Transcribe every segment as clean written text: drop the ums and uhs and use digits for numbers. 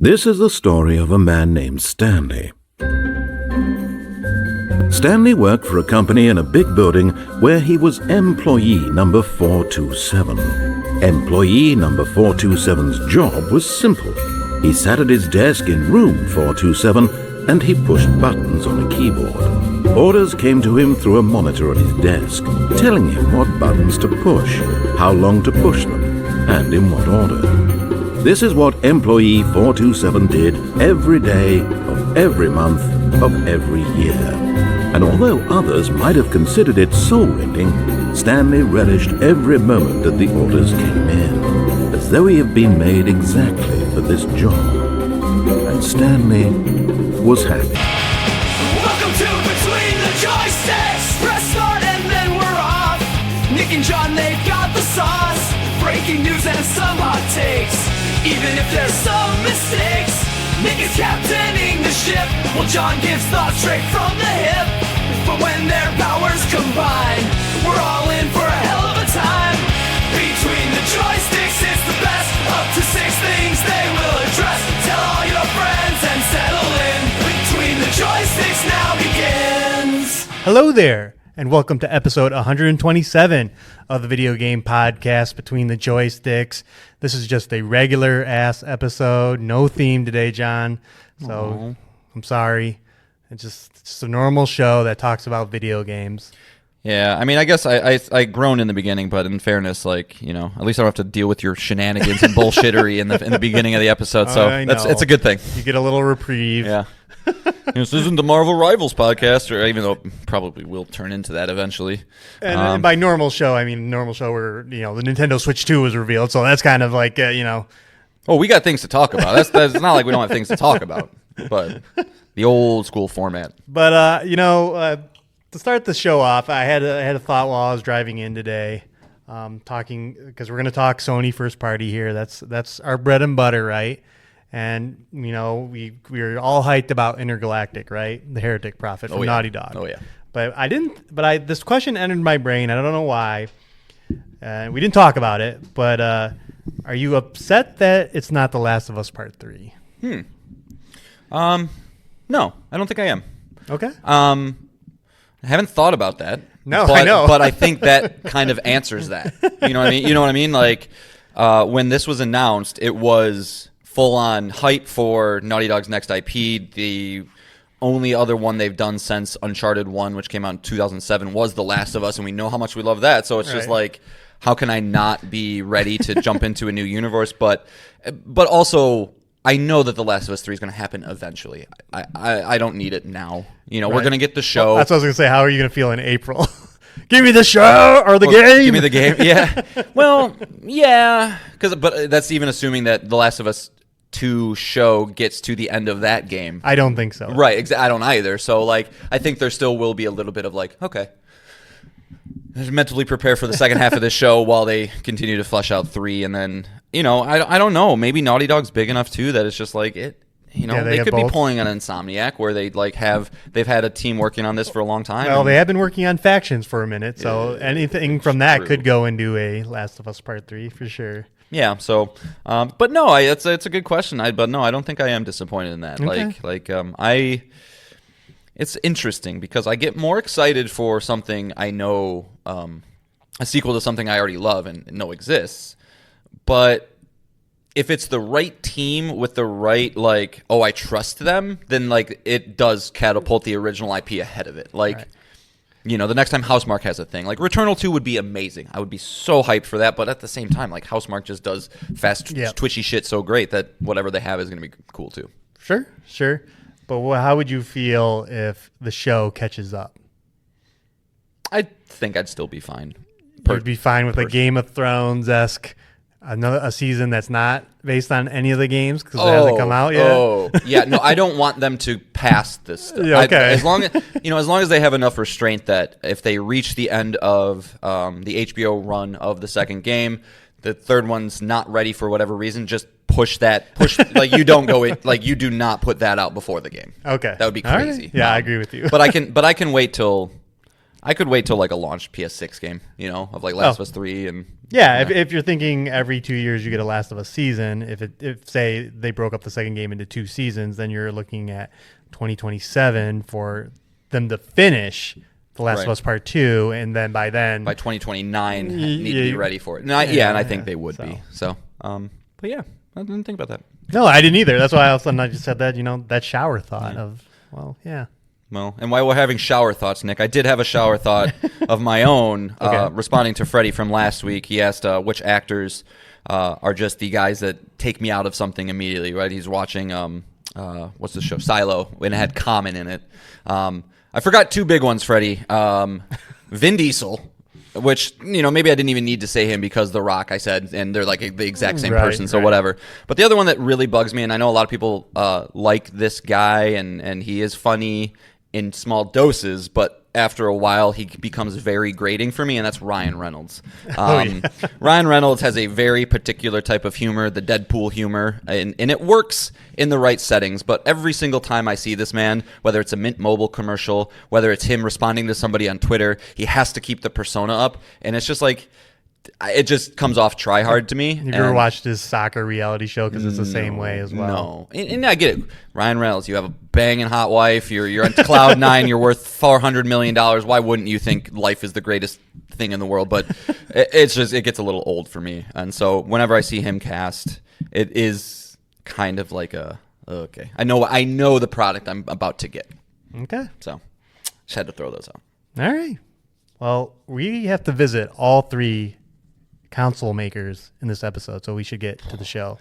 This is the story of a man named Stanley. Stanley worked for a company in a big building where he was employee number 427. Employee number 427's job was simple. He sat at his desk in room 427 and he pushed buttons on a keyboard. Orders came to him through a monitor on his desk, telling him what buttons to push, how long to push them, and in what order. This is what employee 427 did every day of every month of every year. And although others might have considered it soul-rending, Stanley relished every moment that the orders came in, as though he had been made exactly for this job. And Stanley was happy. Welcome to Between the Joysticks. Press start and then we're off. Nick and John, they've got the sauce. Breaking news and some hot takes. Even if there's some mistakes, Nick is captaining the ship, while John gives thoughts straight from the hip. But when their powers combine, we're all in for a hell of a time. Between the Joysticks, it's the best. Up to 6 things they will address. Tell all your friends and settle in. Between the Joysticks now begins. Hello there, and welcome to episode 127 of the video game podcast Between the Joysticks. This is just a regular ass episode, no theme today, John. So I'm sorry. It's just a normal show that talks about video games. Yeah, I mean, I guess I groaned in the beginning, but in fairness, like, you know, at least I don't have to deal with your shenanigans and bullshittery in the beginning of the episode. So it's a good thing. You get a little reprieve. Yeah. This isn't the Marvel Rivals podcast, or even though it probably will turn into that eventually. And by normal show, I mean normal show where, you know, the Nintendo Switch 2 was revealed. So that's kind of like, you know. Oh, we got things to talk about. That's not like we don't have things to talk about, but the old school format. But, to start the show off, I had a thought while I was driving in today, talking, because we're going to talk Sony first party here. That's our bread and butter, right? And, you know, we were all hyped about Intergalactic, right? The Heretic Prophet from Naughty Dog. Oh, yeah. But this question entered my brain. I don't know why. We didn't talk about it, but are you upset that it's not The Last of Us Part 3? No, I don't think I am. Okay. I haven't thought about that. No, but, I know. But I think that kind of answers that. You know what I mean? You know what I mean? Like, when this was announced, it was full-on hype for Naughty Dog's next IP. The only other one they've done since Uncharted 1, which came out in 2007, was The Last of Us, and we know how much we love that. So it's just like, how can I not be ready to jump into a new universe? But also, I know that The Last of Us 3 is going to happen eventually. I don't need it now. You know, we're going to get the show. Well, that's what I was going to say. How are you going to feel in April? Give me the show or the game. Give me the game. Yeah. Well, yeah. But that's even assuming that The Last of Us 2 show gets to the end of that game. I don't think so. Right. I don't either. So, like, I think there still will be a little bit of like, okay, mentally prepare for the second half of this show while they continue to flesh out 3, and then, you know, I don't know. Maybe Naughty Dog's big enough too that it's just like it. You know, they could be pulling an Insomniac where they've had a team working on this for a long time. Well, they have been working on factions for a minute, so anything from that could go into a Last of Us Part 3 for sure. Yeah. So, but no, it's a good question. But no, I don't think I am disappointed in that. Okay. It's interesting because I get more excited for something I know, a sequel to something I already love and know exists, but if it's the right team with the right, like, oh, I trust them, then, like, it does catapult the original IP ahead of it. Like, you know, the next time Housemarque has a thing. Like, Returnal 2 would be amazing. I would be so hyped for that. But at the same time, like, Housemarque just does fast, twitchy shit so great that whatever they have is going to be cool, too. Sure. But how would you feel if the show catches up? I think I'd still be fine. You'd be fine with a Game of Thrones-esque a season that's not based on any of the games because it hasn't come out yet. Oh, yeah. No, I don't want them to pass this stuff. Yeah, okay. As long as they have enough restraint that if they reach the end of the HBO run of the second game, the third one's not ready for whatever reason, just push like you don't go in, like you do not put that out before the game. Okay. That would be crazy. Right. Yeah, I agree with you. but I can wait till I could wait till like a launch PS6 game, of like Last of Us 3 and yeah. If you're thinking every 2 years you get a Last of Us season, if say they broke up the second game into 2 seasons, then you're looking at 2027 for them to finish The Last of Us Part 2, and then by 2029 need to be ready for it. And I think they would be. So, but yeah, I didn't think about that. No, I didn't either. That's why all of a sudden I just said that, that shower thought of, well, yeah. Well, and while we're having shower thoughts, Nick, I did have a shower thought of my own, responding to Freddie from last week. He asked which actors are just the guys that take me out of something immediately, right? He's watching, what's the show? Silo, and it had Common in it. I forgot 2 big ones, Freddie. Vin Diesel, which, maybe I didn't even need to say him because The Rock, I said, and they're like the exact same person, so whatever. But the other one that really bugs me, and I know a lot of people like this guy, and he is funny in small doses, but after a while he becomes very grating for me, and that's Ryan Reynolds. Ryan Reynolds has a very particular type of humor, the Deadpool humor, and it works in the right settings, but every single time I see this man, whether it's a Mint Mobile commercial, whether it's him responding to somebody on Twitter, he has to keep the persona up, and it's just like, it just comes off try hard to me. Have you ever watched his soccer reality show? Because it's the same way as well. No, and I get it. Ryan Reynolds, you have a banging hot wife. You're on cloud 9. You're worth $400 million. Why wouldn't you think life is the greatest thing in the world? But it gets a little old for me. And so whenever I see him cast, it is kind of like okay. I know the product I'm about to get. Okay. So just had to throw those out. All right. Well, we have to visit all 3 console makers in this episode, so we should get to the show.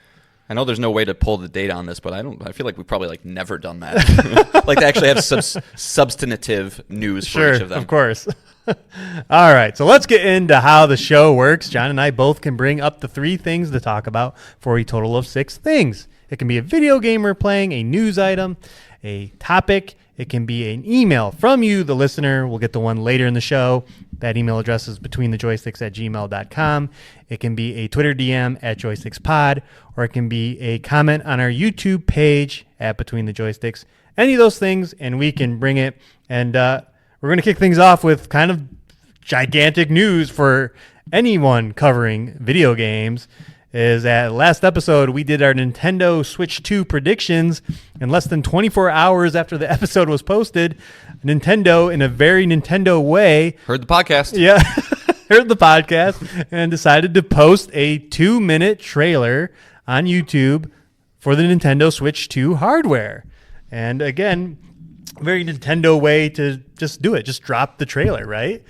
I know there's no way to pull the data on this, but I feel like we've probably never done that. Like to actually have substantive news for each of them. Of course. All right, so let's get into how the show works. John and I both can bring up to 3 things to talk about for a total of 6 things. It can be a video game we're playing, a news item, a topic. It can be an email from you, the listener. We'll get the one later in the show. That email address is betweenthejoysticks@gmail.com. It can be a Twitter DM at joystickspod, or it can be a comment on our YouTube page at Between the Joysticks. Any of those things, and we can bring it. And we're going to kick things off with kind of gigantic news for anyone covering video games. Is that last episode we did our Nintendo Switch 2 predictions, and less than 24 hours after the episode was posted, Nintendo, in a very Nintendo way, heard the podcast. Yeah, heard the podcast and decided to post a 2-minute trailer on YouTube for the Nintendo Switch 2 hardware. And again, very Nintendo way to just do it. Just drop the trailer, right?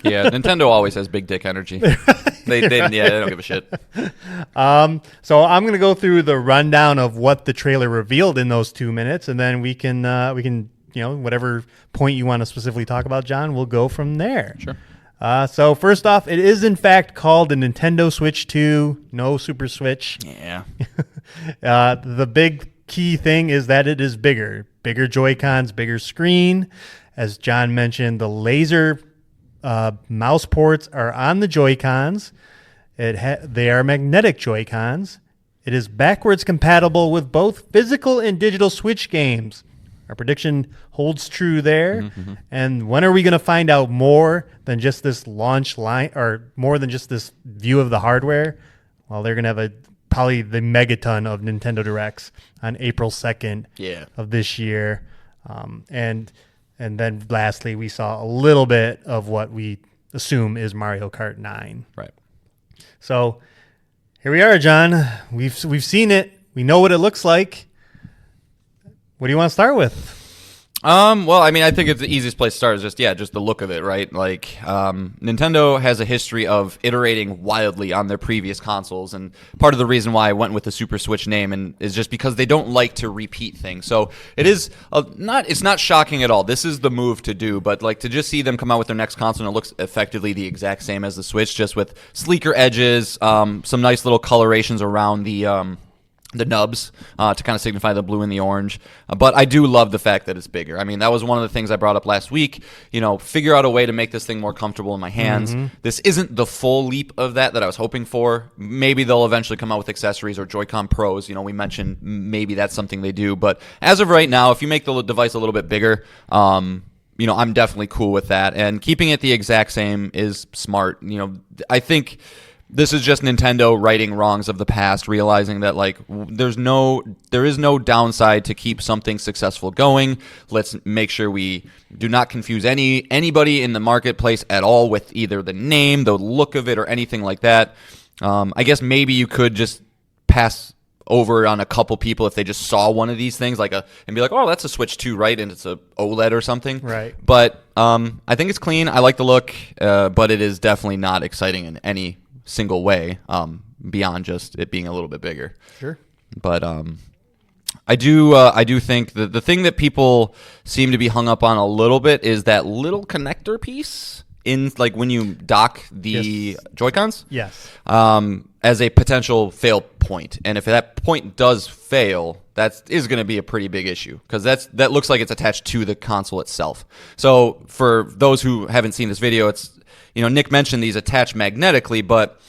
Yeah, Nintendo always has big dick energy. They don't give a shit. So I'm going to go through the rundown of what the trailer revealed in those 2 minutes, and then we can whatever point you want to specifically talk about, John, we'll go from there. Sure. So first off, it is in fact called the Nintendo Switch 2, no Super Switch. Yeah. The big key thing is that it is bigger Joy-Cons, bigger screen. As John mentioned, the laser mouse ports are on the Joy-Cons. They are magnetic Joy-Cons. It is backwards compatible with both physical and digital Switch games. Our prediction holds true there. Mm-hmm. And when are we going to find out more than just this launch line, or more than just this view of the hardware? Well, they're going to have probably the megaton of Nintendo Directs on April 2nd of this year. And then lastly, we saw a little bit of what we assume is Mario Kart 9. Right. So here we are, John. We've seen it. We know what it looks like. What do you want to start with? Well, I mean, I think it's the easiest place to start is just the look of it, right? Like, Nintendo has a history of iterating wildly on their previous consoles, and part of the reason why I went with the Super Switch name is just because they don't like to repeat things. So it's not shocking at all. This is the move to do, but like to just see them come out with their next console and it looks effectively the exact same as the Switch, just with sleeker edges, some nice little colorations around the nubs to kind of signify the blue and the orange. But I do love the fact that it's bigger. I mean, that was one of the things I brought up last week. Figure out a way to make this thing more comfortable in my hands. Mm-hmm. This isn't the full leap of that I was hoping for. Maybe they'll eventually come out with accessories or Joy-Con Pros. We mentioned maybe that's something they do. But as of right now, if you make the device a little bit bigger, I'm definitely cool with that. And keeping it the exact same is smart. I think this is just Nintendo righting wrongs of the past, realizing that like there is no downside to keep something successful going. Let's make sure we do not confuse anybody in the marketplace at all with either the name, the look of it, or anything like that. I guess maybe you could just pass over on a couple people if they just saw one of these things and be like, oh, that's a Switch 2, right? And it's a OLED or something. Right. But I think it's clean. I like the look, but it is definitely not exciting in any single way beyond just it being a little bit bigger. Sure. But I do think that the thing that people seem to be hung up on a little bit is that little connector piece in like when you dock the Joy-Cons. Yes. As a potential fail point. And if that point does fail, that is going to be a pretty big issue because that looks like it's attached to the console itself. So for those who haven't seen this video, it's Nick mentioned these attach magnetically, but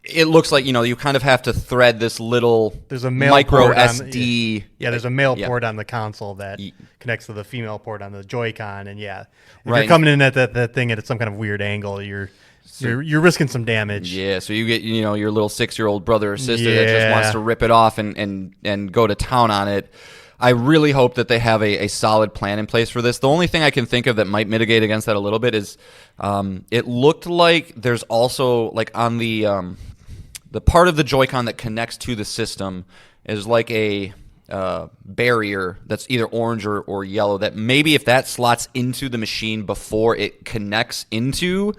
it looks like you kind of have to thread this little there's a male micro port SD. there's a male port on the console that connects to the female port on the Joy-Con, and if Right. you're coming in at that thing at some kind of weird angle, you're risking some damage. Yeah, so you get your little 6-year-old brother or sister that just wants to rip it off and go to town on it. I really hope that they have a solid plan in place for this. The only thing I can think of that might mitigate against that a little bit is it looked like there's also like on the part of the Joy-Con that connects to the system is like a barrier that's either orange or yellow that maybe if that slots into the machine before it connects into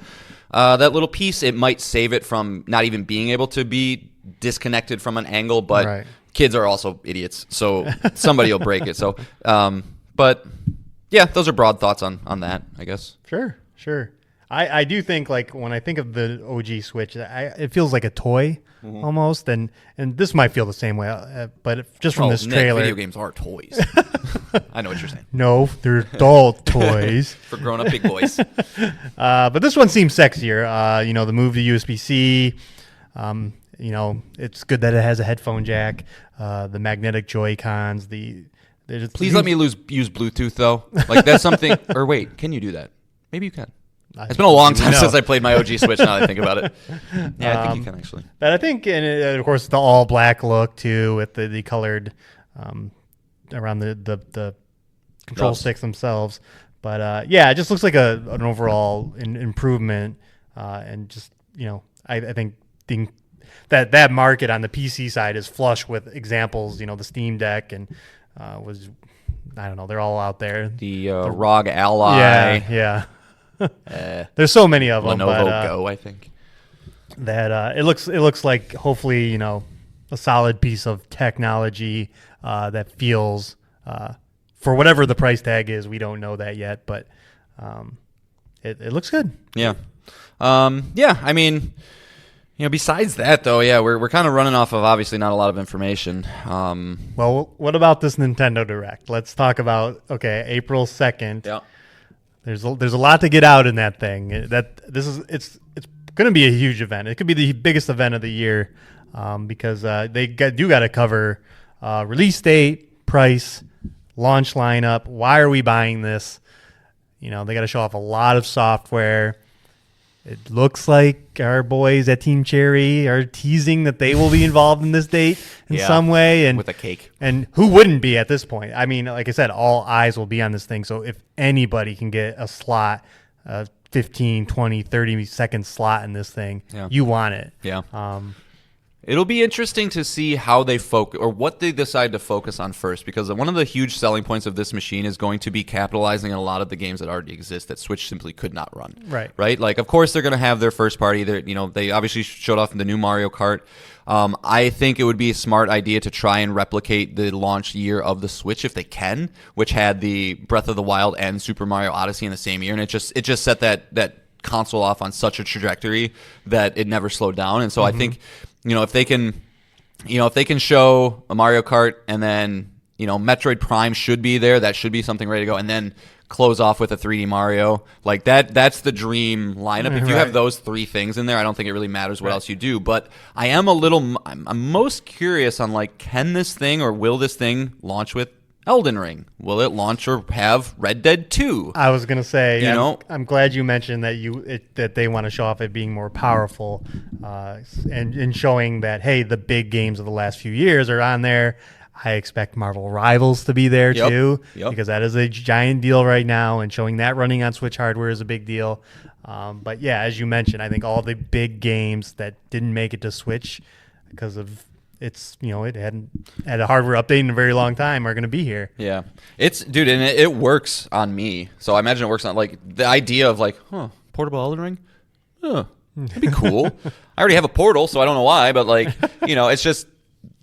that little piece, it might save it from not even being able to be disconnected from an angle, but Right. Kids are also idiots, so somebody will break it. So, but yeah, those are broad thoughts on that, I guess. Sure. I do think like when I think of the OG Switch, it feels like a toy almost, and this might feel the same way, but just from this Nick, trailer, video games are toys. I know what you're saying. no, they're adult toys. For grown-up big boys. But this one seems sexier. The move to USB-C. It's good that it has a headphone jack. The magnetic Joy-Cons. Please let me use Bluetooth though. Like that's something. Or wait, can you do that? Maybe you can. It's been a long time since I played my OG Switch. Now that I think about it, yeah, I think you can actually. But I think, and of course, the all black look too, with the colored around the control sticks themselves. But it just looks like an overall improvement, and just I think that market on the PC side is flush with examples. The Steam Deck and I don't know, they're all out there. The ROG Ally. Yeah. There's so many of them. Lenovo Go, I think. That it looks like hopefully a solid piece of technology that feels for whatever the price tag is. We don't know that yet, but it looks good. Yeah. I mean, besides that though, we're kind of running off of obviously not a lot of information. Well, what about this Nintendo Direct? Let's talk about April 2nd. Yeah. There's a lot to get out in that thing. It's going to be a huge event. It could be the biggest event of the year because they got to cover release date, price, launch lineup. Why are we buying this? They got to show off a lot of software. It looks like our boys at Team Cherry are teasing that they will be involved in this date in some way. And with a cake. And who wouldn't be at this point? I mean, like I said, all eyes will be on this thing. So if anybody can get a slot, 15, 20, 30-second slot in this thing, you want it. Yeah. It'll be interesting to see how they focus or what they decide to focus on first, because one of the huge selling points of this machine is going to be capitalizing on a lot of the games that already exist that Switch simply could not run. Right. Like, of course, they're going to have their first party. They obviously showed off the new Mario Kart. I think it would be a smart idea to try and replicate the launch year of the Switch if they can, which had the Breath of the Wild and Super Mario Odyssey in the same year, and it just set that console off on such a trajectory that it never slowed down. And so I think if they can show a Mario Kart and then Metroid Prime should be there, that should be something ready to go, and then close off with a 3D Mario like that's the dream lineup. If you have those three things in there, I don't think it really matters what else you do. But I'm most curious on can this thing or will this thing launch with Elden Ring? Will it launch or have Red Dead 2? I was gonna say, I'm glad you mentioned that that they want to show off it being more powerful, and showing that, hey, the big games of the last few years are on there. I expect Marvel Rivals to be there too, because that is a giant deal right now, and showing that running on Switch hardware is a big deal. But yeah, as you mentioned, I think all the big games that didn't make it to Switch because of it hadn't had a hardware update in a very long time are going to be here. Yeah, dude, and it works on me. So I imagine it works on the idea of portable Elden Ring. It'd be cool. I already have a Portal, so I don't know why, but it's just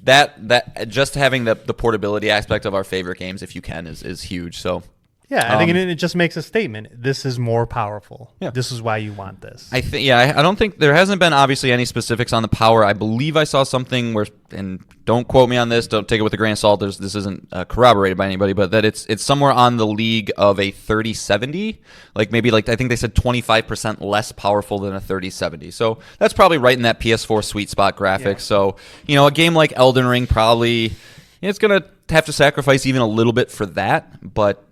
that just having the portability aspect of our favorite games, if you can, is huge. So. Yeah, I think it just makes a statement. This is more powerful. Yeah. This is why you want this. I think. Yeah, I don't think there hasn't been obviously any specifics on the power. I believe I saw something where, and don't quote me on this. Don't take it with a grain of salt. This isn't corroborated by anybody, but that it's somewhere on the league of a 3070. I think they said 25% less powerful than a 3070. So that's probably right in that PS4 sweet spot graphics. So a game like Elden Ring probably it's gonna have to sacrifice even a little bit for that, but.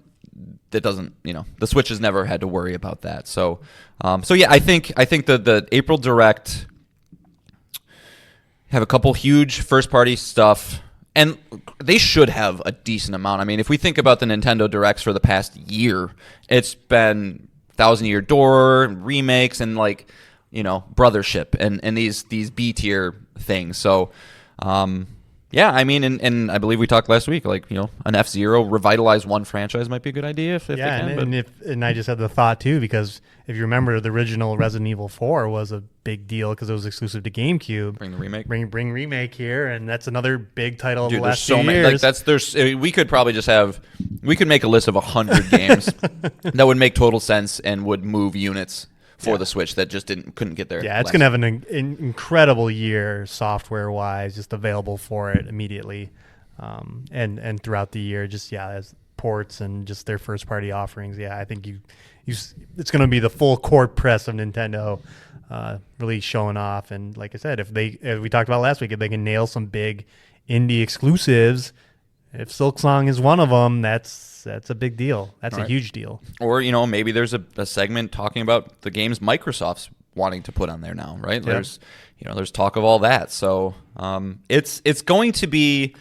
That doesn't, the Switch has never had to worry about that. So, yeah, I think the April Direct have a couple huge first party stuff, and they should have a decent amount. I mean, if we think about the Nintendo Directs for the past year, it's been Thousand Year Door remakes and Brothership and these B tier things. So, yeah, I mean, and I believe we talked last week, an F-Zero revitalized one franchise might be a good idea if they can. And I just had the thought too, because if you remember, the original Resident Evil 4 was a big deal because it was exclusive to GameCube. Bring the remake. Bring remake here, and that's another big title Dude, of the last there's so few many. years. We could probably we could make a list of 100 games that would make total sense and would move units for the Switch that just couldn't get there. Yeah, it's going to have an incredible year software-wise, just available for it immediately, and throughout the year, as ports and just their first-party offerings. Yeah, I think it's going to be the full court press of Nintendo, really showing off. And like I said, as we talked about last week, if they can nail some big indie exclusives, if Silksong is one of them, that's a big deal. That's a huge deal. Or, maybe there's a segment talking about the games Microsoft's wanting to put on there now, right? Yeah. There's talk of all that. So it's going to be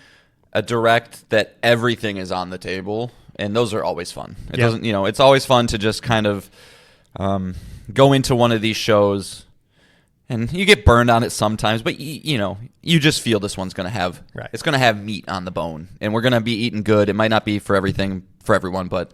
a Direct that everything is on the table, and those are always fun. It doesn't, it's always fun to just kind of go into one of these shows. And you get burned on it sometimes, but you just feel this one's going to have it's going to have meat on the bone, and we're going to be eating good. It might not be for everyone, but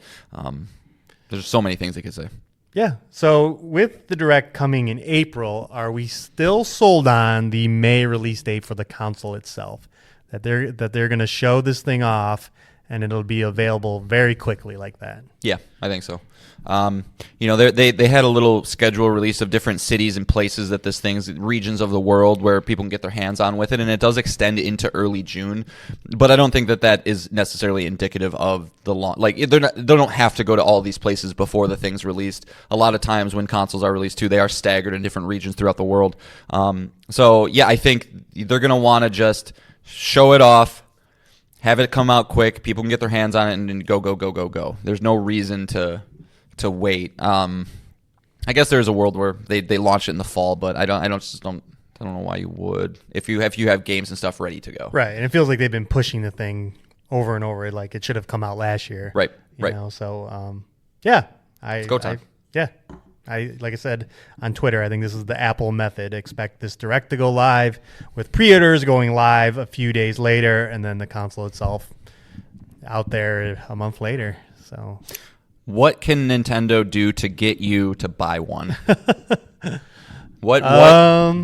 there's so many things they could say. Yeah. So with the Direct coming in April, are we still sold on the May release date for the console itself? That they're going to show this thing off, and it'll be available very quickly like that? Yeah, I think so. They had a little schedule release of different cities and places that regions of the world where people can get their hands on with it, and it does extend into early June. But I don't think that is necessarily indicative of the launch. They don't have to go to all these places before the thing's released. A lot of times when consoles are released too, they are staggered in different regions throughout the world. So yeah, I think they're going to want to just show it off, have it come out quick. People can get their hands on it and then go. There's no reason to wait. I guess there's a world where they launch it in the fall, but I don't know why you would if you have games and stuff ready to go. Right, and it feels like they've been pushing the thing over and over. Like it should have come out last year. Right. So yeah, it's go time. Like I said on Twitter, I think this is the Apple method. Expect this Direct to go live with pre-orders going live a few days later, and then the console itself out there a month later. So. What can Nintendo do to get you to buy one? What? I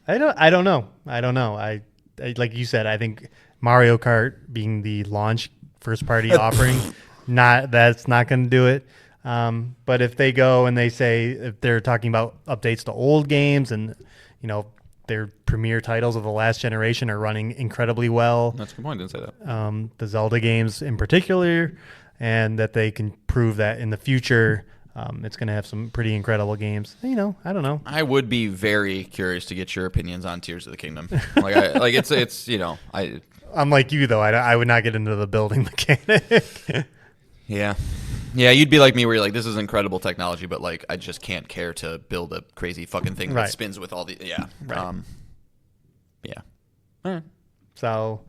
don't know. I like you said, I think Mario Kart being the launch first party offering, that's not going to do it. But if they go and they say, if they're talking about updates to old games and their premier titles of the last generation are running incredibly well. That's a good point. I didn't say that. The Zelda games in particular. And that they can prove that in the future, it's going to have some pretty incredible games. I don't know. I would be very curious to get your opinions on Tears of the Kingdom. I'm like you though. I would not get into the building mechanic. Yeah, you'd be like me, where you're like, this is incredible technology, but like, I just can't care to build a crazy fucking thing that spins with all the Right. Yeah. So,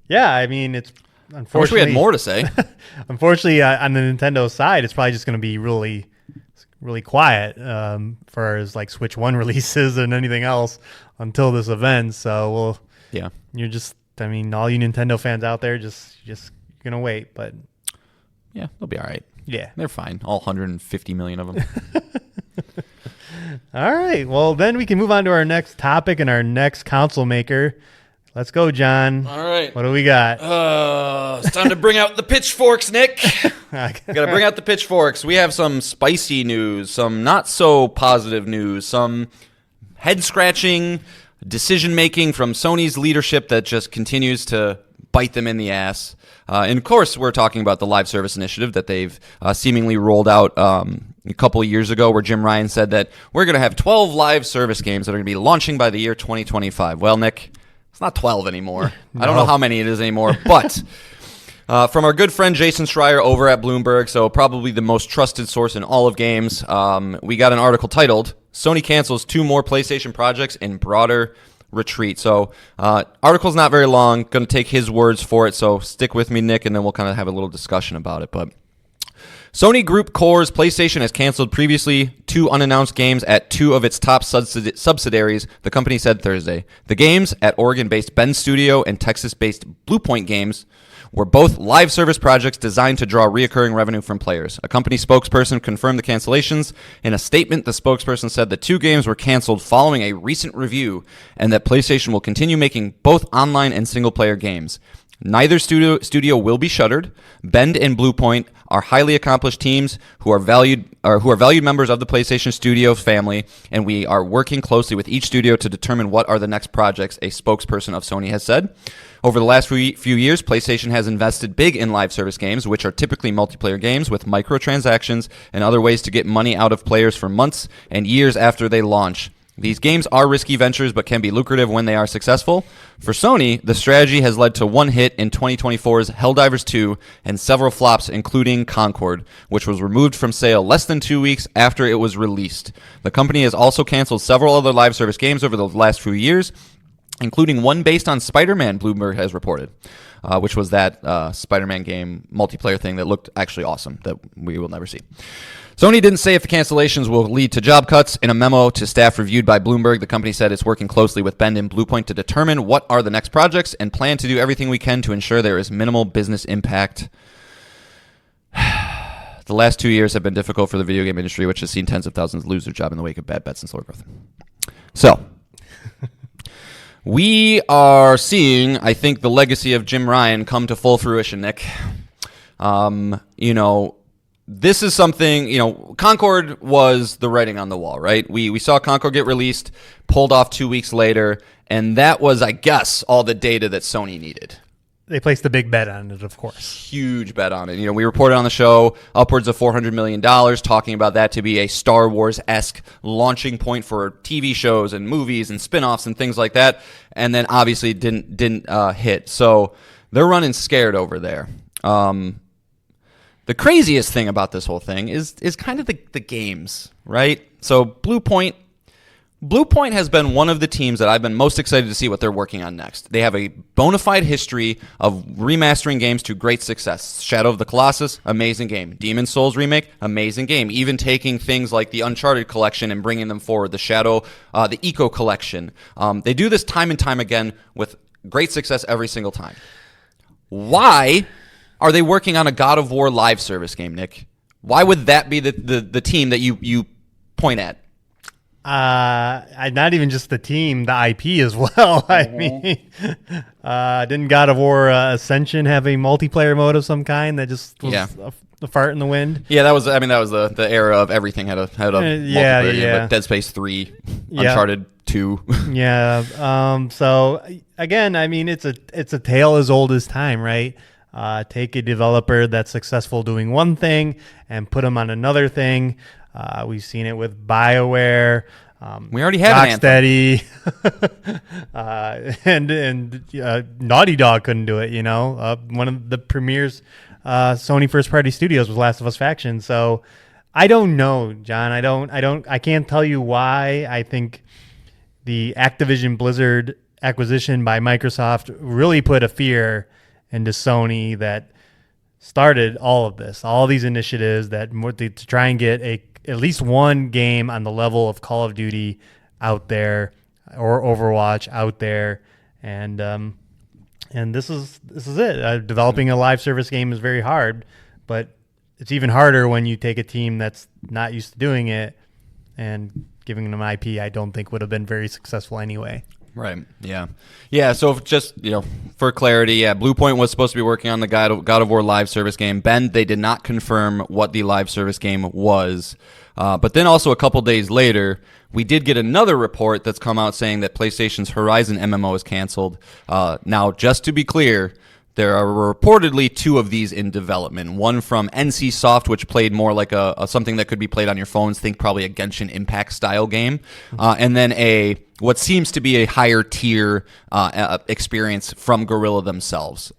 yeah, I mean, it's unfortunately. I wish we had more to say. Unfortunately, on the Nintendo side, it's probably just going to be really, really quiet for as like Switch 1 releases and anything else until this event. So you're just, I mean, all you Nintendo fans out there, just gonna wait. But yeah, they'll be all right. Yeah, they're fine. All 150 million of them. All right. Well, then we can move on to our next topic and our next console maker. Let's go, John. All right. What do we got? It's time to bring out the pitchforks, Nick. Got to bring out the pitchforks. We have some spicy news, some not so positive news, some head-scratching decision-making from Sony's leadership that just continues to bite them in the ass. And, of course, we're talking about the live service initiative that they've seemingly rolled out a couple of years ago, where Jim Ryan said that we're going to have 12 live service games that are going to be launching by the year 2025. Well, Nick, it's not 12 anymore. No. I don't know how many it is anymore, but from our good friend Jason Schreier over at Bloomberg, so probably the most trusted source in all of games, we got an article titled, Sony Cancels 2 More PlayStation Projects in Broader Retreat. So article's not very long, going to take his words for it, so stick with me, Nick, and then we'll kind of have a little discussion about it. But Sony Group Core's PlayStation has canceled previously 2 unannounced games at 2 of its top subsidiaries, the company said Thursday. The games at Oregon-based Bend Studio and Texas-based Bluepoint Games were both live service projects designed to draw reoccurring revenue from players. A company spokesperson confirmed the cancellations. In a statement, the spokesperson said the 2 games were canceled following a recent review and that PlayStation will continue making both online and single-player games. Neither studio will be shuttered. Bend and Bluepoint are highly accomplished teams who are valued members of the PlayStation Studio family, and we are working closely with each studio to determine what are the next projects, a spokesperson of Sony has said. Over the last few years, PlayStation has invested big in live service games, which are typically multiplayer games with microtransactions and other ways to get money out of players for months and years after they launch. These games are risky ventures but can be lucrative when they are successful. For Sony, the strategy has led to one hit in 2024's Helldivers 2 and several flops, including Concord, which was removed from sale less than 2 weeks after it was released. The company has also canceled several other live service games over the last few years, including one based on Spider-Man, Bloomberg has reported, which was that Spider-Man game multiplayer thing that looked actually awesome that we will never see. Sony didn't say if the cancellations will lead to job cuts. In a memo to staff reviewed by Bloomberg, the company said it's working closely with Bend and Bluepoint to determine what are the next projects and plan to do everything we can to ensure there is minimal business impact. The last 2 years have been difficult for the video game industry, which has seen tens of thousands lose their job in the wake of bad bets and slower growth. So, we are seeing, I think, the legacy of Jim Ryan come to full fruition, Nick. This is something, Concord was the writing on the wall, right? We saw Concord get released, pulled off 2 weeks later, and that was, I guess, all the data that Sony needed. They placed a big bet on it, of course. Huge bet on it. We reported on the show upwards of $400 million, talking about that to be a Star Wars-esque launching point for TV shows and movies and spin-offs and things like that, and then obviously didn't hit. So they're running scared over there. The craziest thing about this whole thing is kind of the games, right? So Bluepoint has been one of the teams that I've been most excited to see what they're working on next. They have a bona fide history of remastering games to great success. Shadow of the Colossus, amazing game. Demon's Souls remake, amazing game. Even taking things like the Uncharted collection and bringing them forward. The Eco collection. They do this time and time again with great success every single time. Why are they working on a God of War live service game, Nick? Why would that be the team that you point at? Not even just the team, the IP as well. I mean, didn't God of War Ascension have a multiplayer mode of some kind that just was a fart in the wind? Yeah, that was the era of everything had a multiplayer game, but Dead Space 3, Uncharted 2. Yeah. So again, I mean, it's a tale as old as time, right? take a developer that's successful doing one thing and put them on another thing. We've seen it with BioWare. We already have Rocksteady, and Naughty Dog couldn't do it. One of the premiers Sony first party studios was Last of Us Faction. So I don't know, John. I can't tell you why. I think the Activision Blizzard acquisition by Microsoft really put a fear into Sony that started all of this, all these initiatives to try and get at least one game on the level of Call of Duty out there or Overwatch out there, and this is it. Developing a live service game is very hard, but it's even harder when you take a team that's not used to doing it and giving them IP. I don't think would have been very successful anyway. Right. Yeah. So just for clarity, Bluepoint was supposed to be working on the God of War live service game. They did not confirm what the live service game was. But then also a couple days later, we did get another report that's come out saying that PlayStation's Horizon MMO is canceled. Now, just to be clear, there are reportedly 2 of these in development. One from NC Soft, which played more like a something that could be played on your phones. Think probably a Genshin Impact style game. And then what seems to be a higher tier experience from Guerrilla themselves.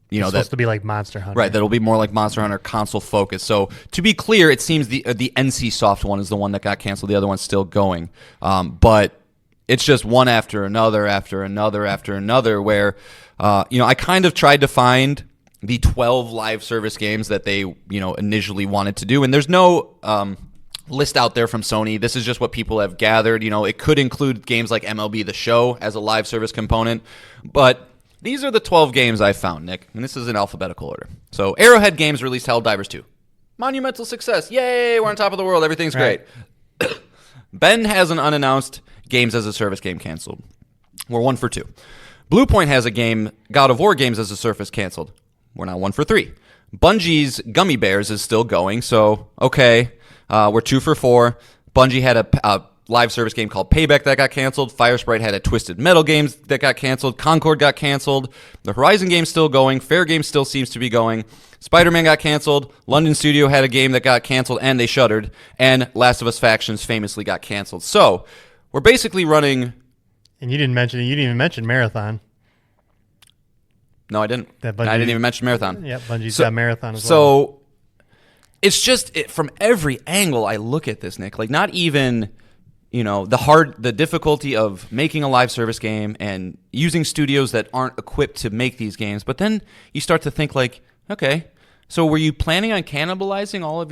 It's supposed to be like Monster Hunter. Right, that'll be more like Monster Hunter console focused. So to be clear, it seems the NC Soft one is the one that got canceled. The other one's still going. But it's just one after another, where I kind of tried to find the 12 live service games that they initially wanted to do, and there's no list out there from Sony. This is just what people have gathered. It could include games like MLB The Show as a live service component, but these are the 12 games I found, Nick, and this is in alphabetical order. So Arrowhead Games released Helldivers 2. Monumental success. Yay, we're on top of the world. Everything's great. Ben has an unannounced games as a service game canceled. We're 1 for 2. Bluepoint has a game, God of War games as a service canceled. We're now 1 for 3. Bungie's Gummy Bears is still going, so okay. We're 2 for 4. Bungie had a live service game called Payback that got canceled. Firesprite had a Twisted Metal games that got canceled. Concord got canceled. The Horizon game's still going. Fair Game still seems to be going. Spider-Man got canceled. London Studio had a game that got canceled and they shuttered. And Last of Us Factions famously got canceled. So we're basically running. And you didn't even mention Marathon. No, I didn't. I didn't even mention Marathon. Yeah, Bungie's got Marathon as well. So it's just from every angle I look at this, Nick. Like not even the difficulty of making a live service game and using studios that aren't equipped to make these games. But then you start to think like, okay, so were you planning on cannibalizing all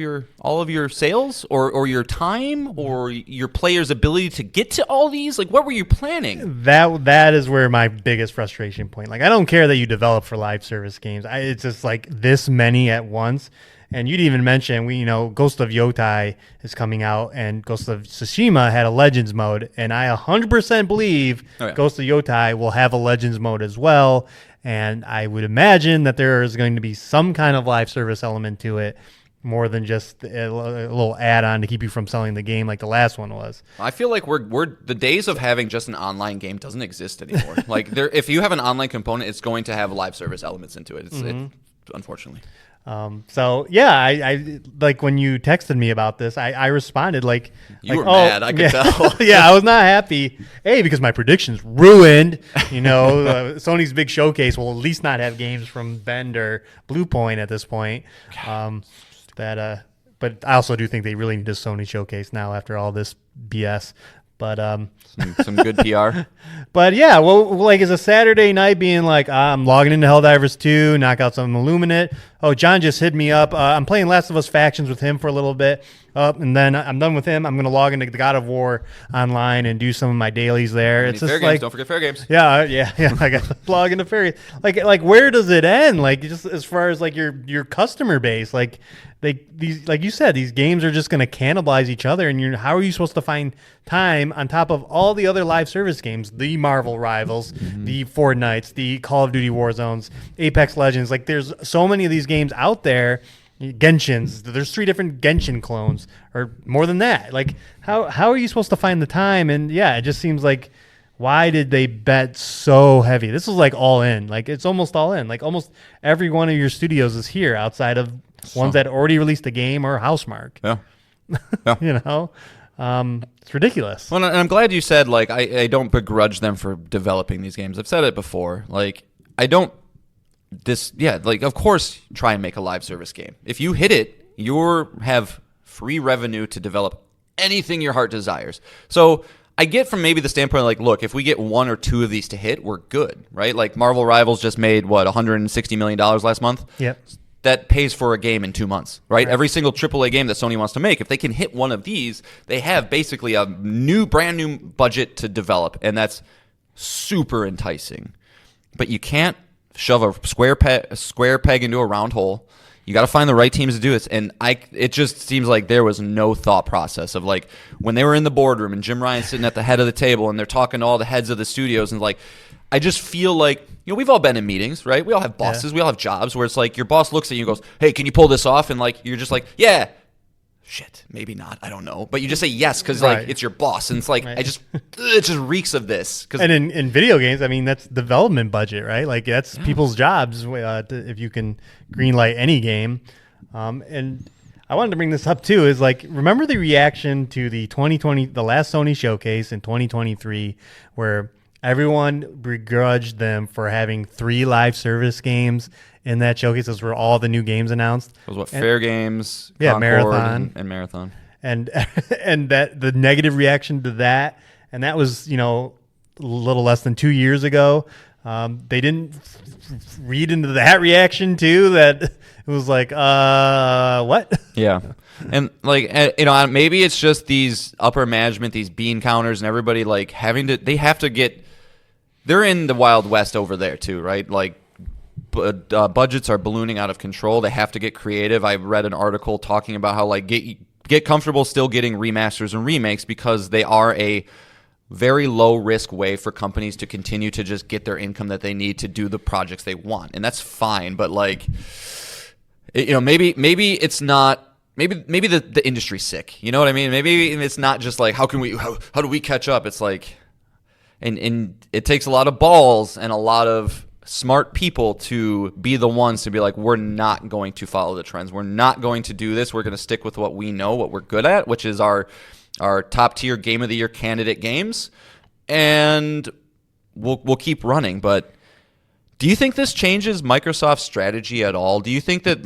of your sales or your time or your players' ability to get to all these? Like, what were you planning? That is where my biggest frustration point. Like, I don't care that you develop for live service games. It's just like this many at once. And you'd even mention, Ghost of Yotai is coming out, and Ghost of Tsushima had a Legends mode, and I 100% believe Ghost of Yotai will have a Legends mode as well. And I would imagine that there is going to be some kind of live service element to it, more than just a little add-on to keep you from selling the game like the last one was. I feel like we're the days of having just an online game doesn't exist anymore. Like if you have an online component, it's going to have live service elements into it. Unfortunately. So yeah, I like when you texted me about this, I responded like you were mad. I could tell. Yeah, I was not happy. Because my predictions ruined. Sony's big showcase will at least not have games from Bend or Bluepoint at this point. But I also do think they really need a Sony showcase now after all this BS. But some good PR. But yeah, well, like it's a Saturday night being like, I'm logging into Helldivers 2, knock out some Illuminate. Oh, John just hit me up. I'm playing Last of Us Factions with him for a little bit. And then I'm done with him. I'm going to log into the God of War online and do some of my dailies there. It's just Fair like, Games. Don't forget Fair Games. Yeah. I got to log into Fair. Like where does it end? Like just as far as like your customer base, like these, like you said, these games are just going to cannibalize each other. And how are you supposed to find time on top of all the other live service games, the Marvel Rivals, the Fortnites, the Call of Duty Warzones, Apex Legends? Like there's so many of these games out there. Genshins. There's 3 different Genshin clones, or more than that. Like, how are you supposed to find the time? And yeah, it just seems like Why did they bet so heavy? This is like all in. Like it's almost all in. Like almost every one of your studios is here outside of ones that already released a game or Housemarque. Yeah. Yeah. You know, it's ridiculous. Well, and I'm glad you said, like, I don't begrudge them for developing these games. I've said it before. Like, I don't like, of course, try and make a live service game. If you hit it, you have free revenue to develop anything your heart desires. So I get from maybe the standpoint, like, look, if we get one or two of these to hit, we're good, right? Like, Marvel Rivals just made, what, $160 million last month? Yep. That pays for a game in 2 months, right? Every single AAA game that Sony wants to make, if they can hit one of these, they have basically a brand new budget to develop, and that's super enticing. But you can't shove a square peg into a round hole. You got to find the right teams to do this, and it just seems like there was no thought process of, like, when they were in the boardroom and Jim Ryan's sitting at the head of the table and they're talking to all the heads of the studios, and, like, I just feel like, we've all been in meetings, right? We all have bosses. We all have jobs where it's like your boss looks at you and goes, hey, can you pull this off? And, like, you're just like, yeah. Shit, maybe not. I don't know. But you just say yes because, like, it's your boss. And it's like, it just reeks of this. And in video games, I mean, that's development budget, right? Like, that's people's jobs if you can greenlight any game. And I wanted to bring this up, too, is, like, remember the reaction to the last Sony showcase in 2023 where everyone begrudged them for having 3 live service games in that showcase. Those were all the new games announced. It was Fair Games, Concord, Marathon, and Marathon. And that the negative reaction to that, and that was, a little less than 2 years ago. They didn't read into that reaction too, that it was like, what? Yeah. And, like, maybe it's just these upper management, these bean counters, and everybody, like, they're in the Wild West over there too, right? Like, budgets are ballooning out of control. They have to get creative. I read an article talking about how, like, get comfortable still getting remasters and remakes because they are a very low risk way for companies to continue to just get their income that they need to do the projects they want. And that's fine, but, like, maybe it's not, maybe the industry's sick. You know what I mean? Maybe it's not just like, how do we catch up? It's like, and it takes a lot of balls and a lot of smart people to be the ones to be like, we're not going to follow the trends. We're not going to do this. We're going to stick with what we know, what we're good at, which is our top tier Game of the Year candidate games, and we'll keep running. But do you think this changes Microsoft's strategy at all? Do you think that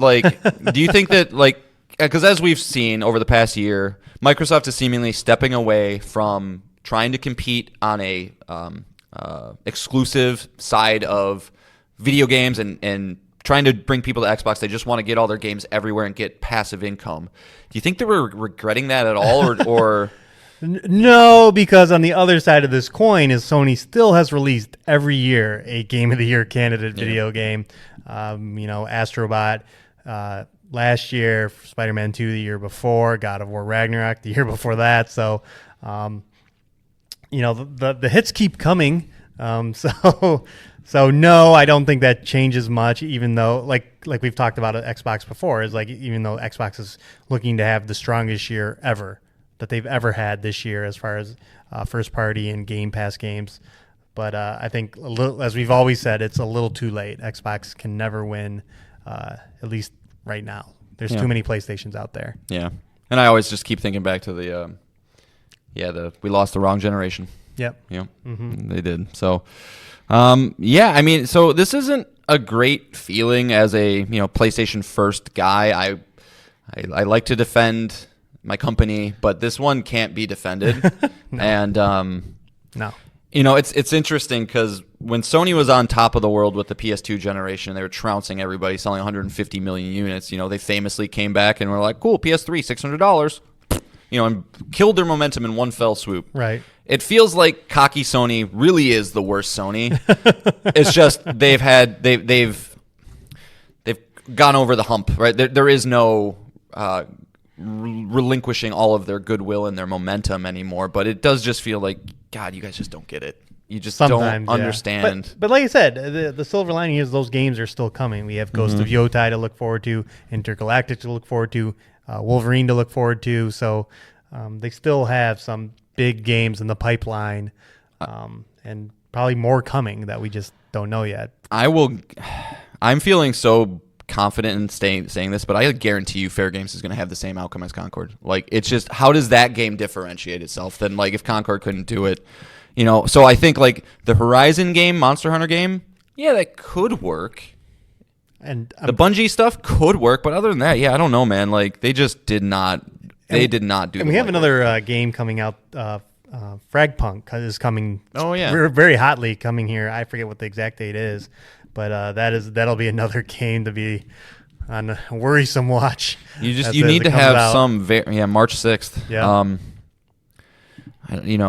because as we've seen over the past year, Microsoft is seemingly stepping away from trying to compete on a exclusive side of video games and trying to bring people to Xbox. They just want to get all their games everywhere and get passive income. Do you think they were regretting that at all, or? No, because on the other side of this coin is Sony still has released every year a Game of the Year candidate video game. Astrobot last year, Spider-Man 2 the year before, God of War Ragnarok the year before that. So, the hits keep coming. So no, I don't think that changes much, even though, like we've talked about at Xbox before, is like, even though Xbox is looking to have the strongest year ever that they've ever had this year as far as first party and Game Pass games. But I think, as we've always said, it's a little too late. Xbox can never win, at least right now. There's too many PlayStations out there. Yeah. And I always just keep thinking back to we lost the wrong generation. Yep. Yeah. Mm-hmm. They did. So, I mean, so this isn't a great feeling as a, PlayStation first guy. I like to defend my company, but this one can't be defended. No. And, no. It's interesting because when Sony was on top of the world with the PS2 generation, they were trouncing everybody, selling 150 million units. They famously came back and were like, cool, PS3, $600. And killed their momentum in one fell swoop. Right. It feels like cocky Sony really is the worst Sony. It's just they've gone over the hump, right? There is no relinquishing all of their goodwill and their momentum anymore. But it does just feel like, God, you guys just don't get it. You just don't understand. Yeah. But like I said, the silver lining is those games are still coming. We have Ghost of Yotai to look forward to, Intergalactic to look forward to, Wolverine to look forward to. So they still have some big games in the pipeline. and probably more coming that we just don't know yet. I'm feeling so confident in saying this, but I guarantee you Fair Games is going to have the same outcome as Concord. Like, it's just, how does that game differentiate itself than, like, if Concord couldn't do it? You know, so I think, like, the Horizon game, Monster Hunter game, yeah, that could work. And the Bungie stuff could work, but other than that, yeah, I don't know, man. Like, they just did not. They did not do. And we have another game coming out. Fragpunk is coming. Oh yeah, very hotly coming here. I forget what the exact date is, but that'll be another game to be on a worrisome watch. You need to have some. March 6th. Yeah.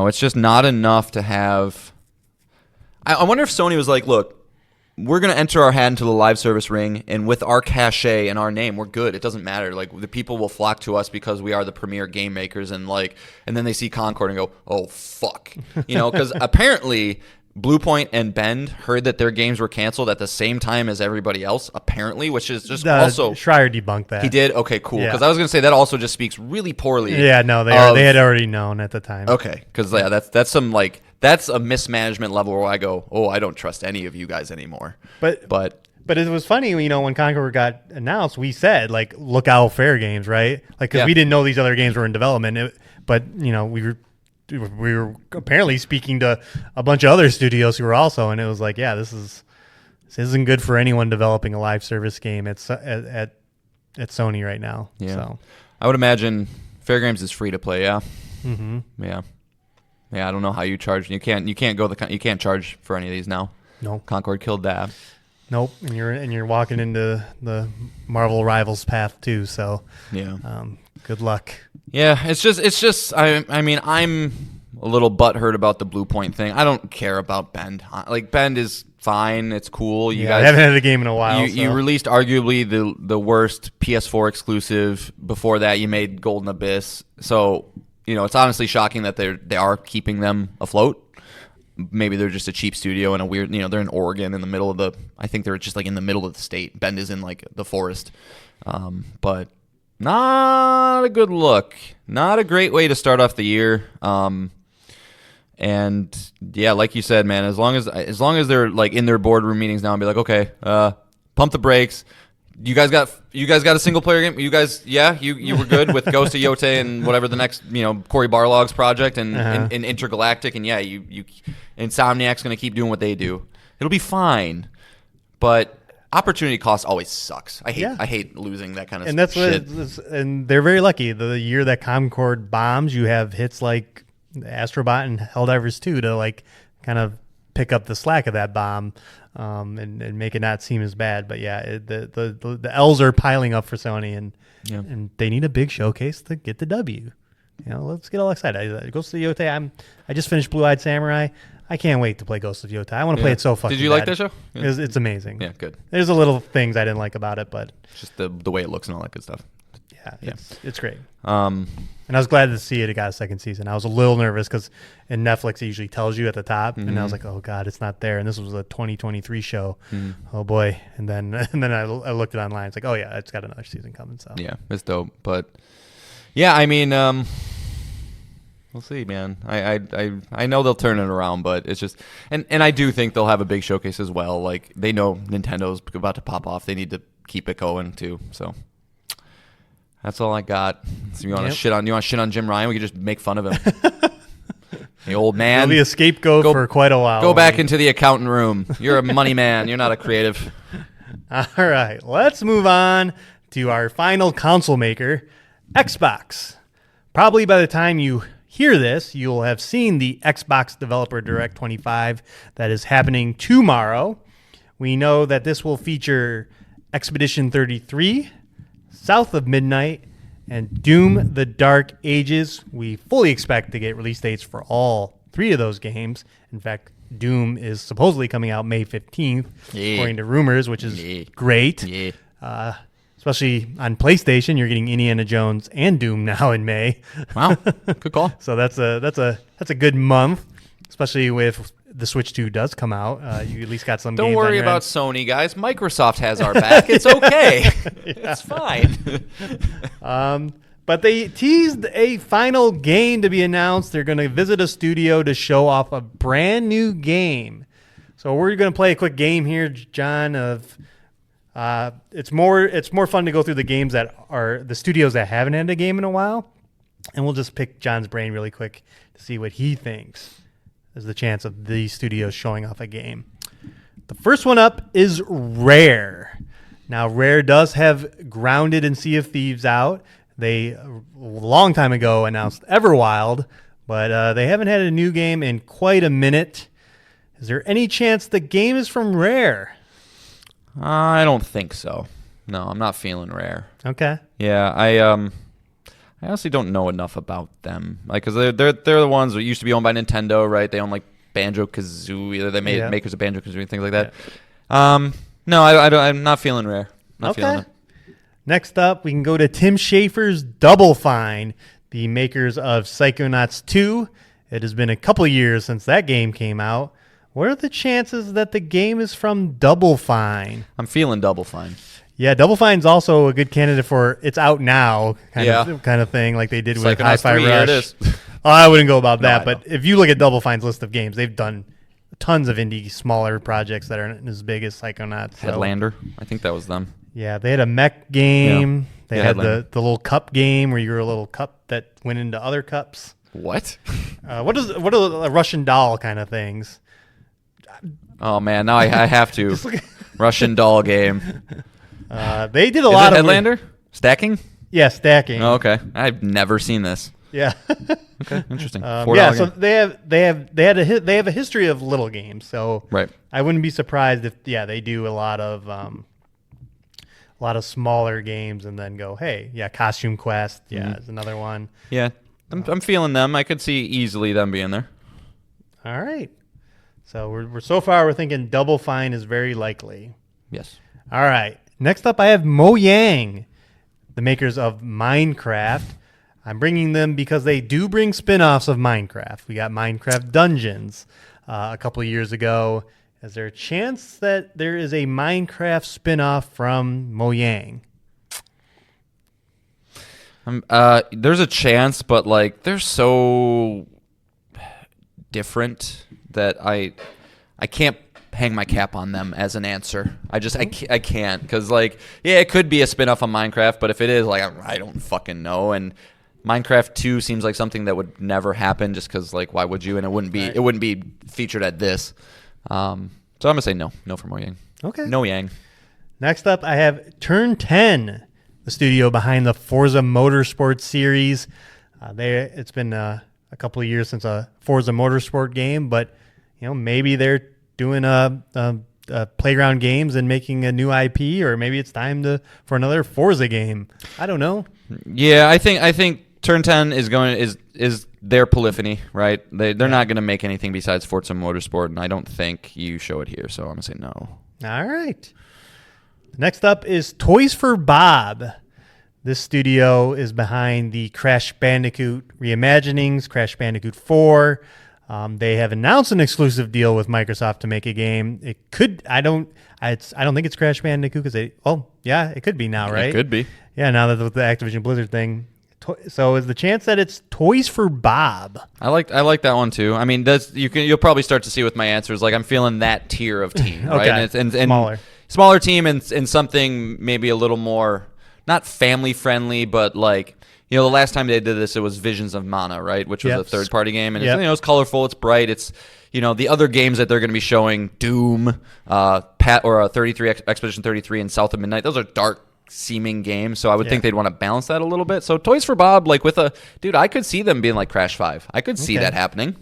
It's just not enough to have. I wonder if Sony was like, look, we're going to enter our hat into the live service ring, and with our cachet and our name, we're good. It doesn't matter. Like, the people will flock to us because we are the premier game makers, and then they see Concord and go, oh, fuck. Because apparently Bluepoint and Bend heard that their games were canceled at the same time as everybody else, apparently, which is just also... Schreier debunked that. He did? Okay, cool. Because I was going to say that also just speaks really poorly. Yeah, no, they had already known at the time. Okay, because that's some, like... That's a mismanagement level where I go, oh, I don't trust any of you guys anymore. But it was funny, when Concord got announced, we said, like, look out, Fair Games, right? Like, because we didn't know these other games were in development. But we were apparently speaking to a bunch of other studios who were also, and it was like, yeah, this isn't good for anyone developing a live service game at Sony right now. Yeah. So I would imagine Fair Games is free to play. Yeah. Mm-hmm. Yeah. Yeah, I don't know how you charge. You can't charge for any of these now. No. Concord killed that. Nope, and you're walking into the Marvel Rivals path too. So yeah, good luck. Yeah, it's just. I mean, I'm a little butthurt about the Bluepoint thing. I don't care about Bend. Like, Bend is fine. It's cool. You guys I haven't had a game in a while. You released arguably the worst PS4 exclusive. Before that, you made Golden Abyss. So. It's honestly shocking that they are keeping them afloat. Maybe they're just a cheap studio and a weird, they're in Oregon in the middle of I think they're just like in the middle of the state. Bend is in like the forest. But not a good look. Not a great way to start off the year. And yeah, like you said, man, as long as they're like in their boardroom meetings now and be like, okay, pump the brakes. You guys got a single player game? You guys, you were good with Ghost of Yotei and whatever the next, Cory Barlog's project and Intergalactic, and you Insomniac's going to keep doing what they do. It'll be fine, but opportunity cost always sucks. I hate losing that kind of shit. And they're very lucky. The year that Concord bombs, you have hits like Astrobot and Helldivers 2 to like kind of pick up the slack of that bomb. And make it not seem as bad, but the L's are piling up for Sony, and they need a big showcase to get the W. Let's get all excited. Ghost of Yotei. I just finished Blue Eyed Samurai. I can't wait to play Ghost of Yotei. I want to play it so fucking. Did you bad. like that show? Yeah. It's amazing. Yeah, good. There's a little things I didn't like about it, but just the way it looks and all that good stuff. Yeah. It's great. And I was glad to see it got a second season. I was a little nervous because in Netflix it usually tells you at the top, and I was like, oh god, it's not there. And this was a 2023 show. Oh boy. And then I looked it online. It's like, oh yeah, it's got another season coming. So yeah, it's dope. But yeah, I mean, we'll see, man. I know they'll turn it around, but it's just and I do think they'll have a big showcase as well. Like, they know Nintendo's about to pop off. They need to keep it going too. So that's all I got. So you want to shit on Jim Ryan? We could just make fun of him. The old man. He'll be a scapegoat for quite a while. Go back into the accountant room. You're a money man. You're not a creative. All right, let's move on to our final console maker, Xbox. Probably by the time you hear this, you'll have seen the Xbox Developer Direct 25 that is happening tomorrow. We know that this will feature Expedition 33, South of Midnight, and Doom the Dark Ages. We fully expect to get release dates for all three of those games. In fact, Doom is supposedly coming out May 15th, according to rumors, which is great. Yeah. Especially on PlayStation, you're getting Indiana Jones and Doom now in May. Wow, good call. So that's a good month, especially with the Switch 2 does come out. You at least got some. Don't worry about Sony, guys. Microsoft has our back. It's okay. It's fine. But they teased a final game to be announced. They're going to visit a studio to show off a brand new game. So we're going to play a quick game here, John. It's more fun to go through the games that are the studios that haven't had a game in a while, and we'll just pick John's brain really quick to see what he thinks is the chance of these studios showing off a game. The first one up is Rare. Now, Rare does have Grounded and Sea of Thieves out. They, a long time ago, announced Everwild, but they haven't had a new game in quite a minute. Is there any chance the game is from Rare? I don't think so. No, I'm not feeling Rare. Okay. Yeah, I honestly don't know enough about them. Like, cause they're the ones that used to be owned by Nintendo, right? They own like Banjo-Kazooie. They made makers of Banjo-Kazooie and things like that. Yeah. No, I'm not feeling Rare. Not feeling it. Next up, we can go to Tim Schafer's Double Fine, the makers of Psychonauts 2. It has been a couple of years since that game came out. What are the chances that the game is from Double Fine? I'm feeling Double Fine. Yeah, Double Fine's also a good candidate for it's out now kind of thing, like they did with Hi-Fi Rush. Here it is. I wouldn't go about that, No, but if you look at Double Fine's list of games, they've done tons of indie, smaller projects that aren't as big as Psychonauts. So. Headlander, I think that was them. Yeah, they had a mech game. Yeah. They had the little cup game where you were a little cup that went into other cups. What? What are the Russian doll kind of things? Oh man, now I have to. Russian doll game. They did a lot of Headlander? Stacking? Yeah, stacking. Oh, okay. I've never seen this. Yeah. Okay, interesting. Yeah, so they have a history of little games. So right. I wouldn't be surprised if they do a lot of smaller games and then go, hey, Costume Quest, is another one. Yeah, I'm feeling them. I could see easily them being there. All right. So we're thinking Double Fine is very likely. Yes. All right. Next up, I have Mojang, the makers of Minecraft. I'm bringing them because they do bring spin-offs of Minecraft. We got Minecraft Dungeons a couple of years ago. Is there a chance that there is a Minecraft spin-off from Mojang? There's a chance, but like they're so different that I can't hang my cap on them as an answer. I can't because like it could be a spin-off of Minecraft, but if it is, like I don't fucking know. And Minecraft 2 seems like something that would never happen just because like why would you? And it wouldn't be featured at this. So I'm gonna say no for Mojang. Okay. No Yang. Next up, I have Turn 10, the studio behind the Forza Motorsport series. It's been a couple of years since a Forza Motorsport game, but maybe they're doing playground games and making a new IP, or maybe it's time for another Forza game. I don't know. Yeah, I think Turn 10 is their polyphony, right? They're not going to make anything besides Forza Motorsport, and I don't think you show it here, so I'm going to say no. All right. Next up is Toys for Bob. This studio is behind the Crash Bandicoot reimaginings, Crash Bandicoot 4. They have announced an exclusive deal with Microsoft to make a game. It could. I don't think it's Crash Bandicoot because it could be now, right? It could be. Yeah, now that with the Activision Blizzard thing. So is the chance that it's Toys for Bob? I like that one too. I mean, you'll probably start to see with my answers. Like I'm feeling that tier of team, right? Okay. And smaller team and something maybe a little more not family friendly, but like. The last time they did this, it was Visions of Mana, right? Which was a third-party game, and it's colorful, it's bright, it's the other games that they're going to be showing, Doom, 33 Expedition 33, and South of Midnight. Those are dark-seeming games, so I would think they'd want to balance that a little bit. So Toys for Bob, like I could see them being like Crash 5. I could see that happening.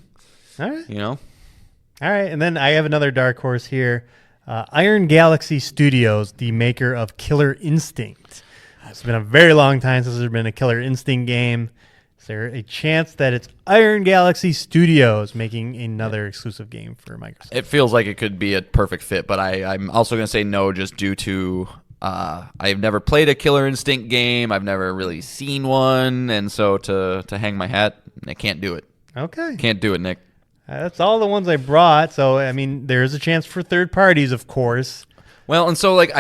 All right. All right, and then I have another dark horse here, Iron Galaxy Studios, the maker of Killer Instinct. It's been a very long time since there's been a Killer Instinct game. Is there a chance that it's Iron Galaxy Studios making another exclusive game for Microsoft? It feels like it could be a perfect fit, but I'm also going to say no just due to I've never played a Killer Instinct game. I've never really seen one, and so to hang my hat, I can't do it. Okay. Can't do it, Nick. That's all the ones I brought. So, I mean, there is a chance for third parties, of course. Well, and so like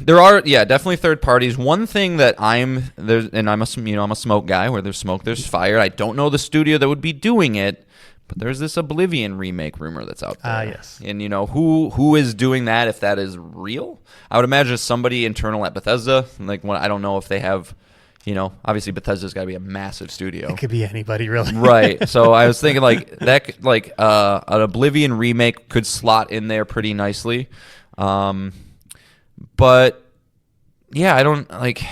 there are definitely third parties. One thing that I'm a smoke guy. Where there's smoke, there's fire. I don't know the studio that would be doing it, but there's this Oblivion remake rumor that's out there. Yes. And who is doing that? If that is real, I would imagine somebody internal at Bethesda. Like I don't know if they have. Obviously Bethesda's got to be a massive studio. It could be anybody, really. Right. So I was thinking an Oblivion remake could slot in there pretty nicely. But yeah, I don't like.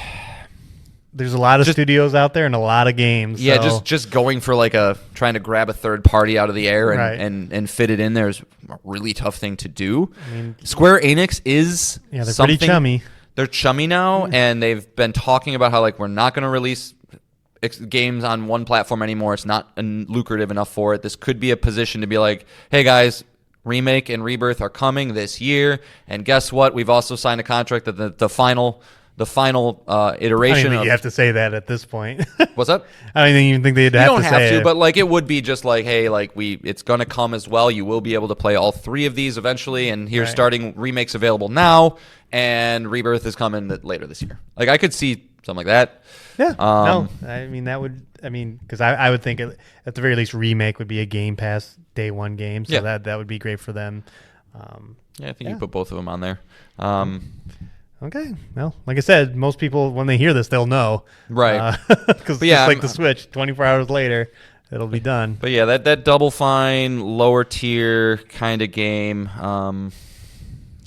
There's a lot of studios out there and a lot of games. Yeah, so. just going for trying to grab a third party out of the air and fit it in there is a really tough thing to do. Square Enix is they're pretty chummy. They're chummy now, and they've been talking about how we're not going to release games on one platform anymore. It's not lucrative enough for it. This could be a position to be like, hey guys, Remake and Rebirth are coming this year, and guess what? We've also signed a contract that the final iteration. I don't think you have to say that at this point. What's that? I don't even think they'd have to say it. You don't have to, but it would be just hey, it's going to come as well. You will be able to play all three of these eventually, and here's starting remakes available now, and Rebirth is coming later this year. I could see something like that. Yeah. No, that would. Because I would think at the very least, Remake would be a Game Pass day one game, so that would be great for them. I think you put both of them on there. Okay. Well, like I said, most people, when they hear this, they'll know. Right. Because just like the Switch, 24 hours later, it'll be done. But yeah, that Double Fine, lower tier kind of game.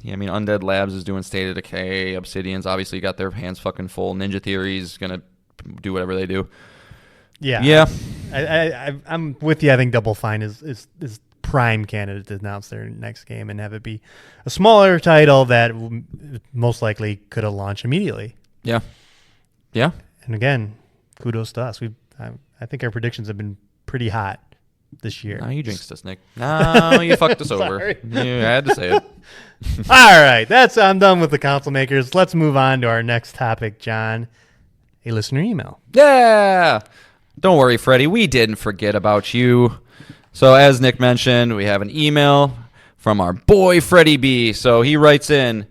Undead Labs is doing State of Decay. Obsidian's obviously got their hands fucking full. Ninja Theory's going to do whatever they do. Yeah. I'm with you. I think Double Fine is prime candidate to announce their next game and have it be a smaller title that most likely could have launched immediately. Yeah. And again, kudos to us. I think our predictions have been pretty hot this year. No, you jinxed us, Nick. No, you fucked us over. You had to say it. All right, I'm done with the console makers. Let's move on to our next topic, John. A listener email. Yeah. Don't worry, Freddie. We didn't forget about you. So as Nick mentioned, we have an email from our boy Freddie B. So he writes in,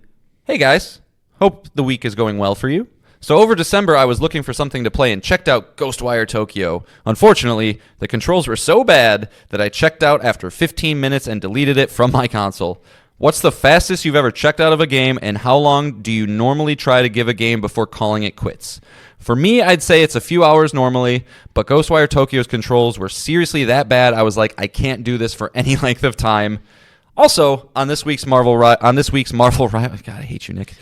hey guys, hope the week is going well for you. So over December, I was looking for something to play and checked out Ghostwire Tokyo. Unfortunately, the controls were so bad that I checked out after 15 minutes and deleted it from my console. What's the fastest you've ever checked out of a game, and how long do you normally try to give a game before calling it quits? For me, I'd say it's a few hours normally, but Ghostwire Tokyo's controls were seriously that bad, I was like, I can't do this for any length of time. Also, on this week's Marvel Rivals, God, I hate you, Nick.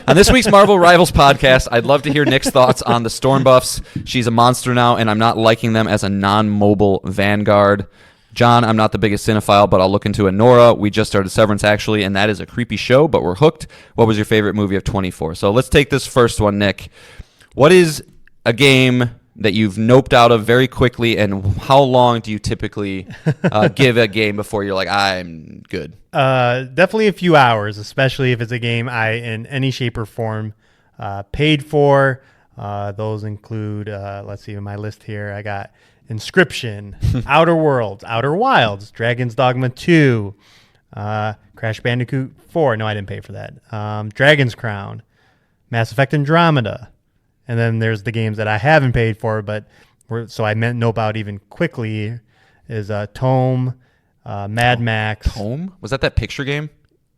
On this week's Marvel Rivals podcast, I'd love to hear Nick's thoughts on the Storm buffs. She's a monster now, and I'm not liking them as a non-mobile Vanguard. John, I'm not the biggest cinephile, but I'll look into it. Nora, we just started Severance, actually, and that is a creepy show, but we're hooked. What was your favorite movie of 24? So let's take this first one, Nick. What is a game that you've noped out of very quickly, and how long do you typically give a game before you're like, I'm good? Definitely a few hours, especially if it's a game I, in any shape or form, paid for. Those include, let's see, in my list here, I got Inscription, Outer Worlds, Outer Wilds, Dragon's Dogma 2, Crash Bandicoot 4. No, I didn't pay for that. Dragon's Crown, Mass Effect Andromeda. And then there's the games that I haven't paid for, so I meant nope out even quickly, is Tome, Mad Max. Tome? Was that picture game?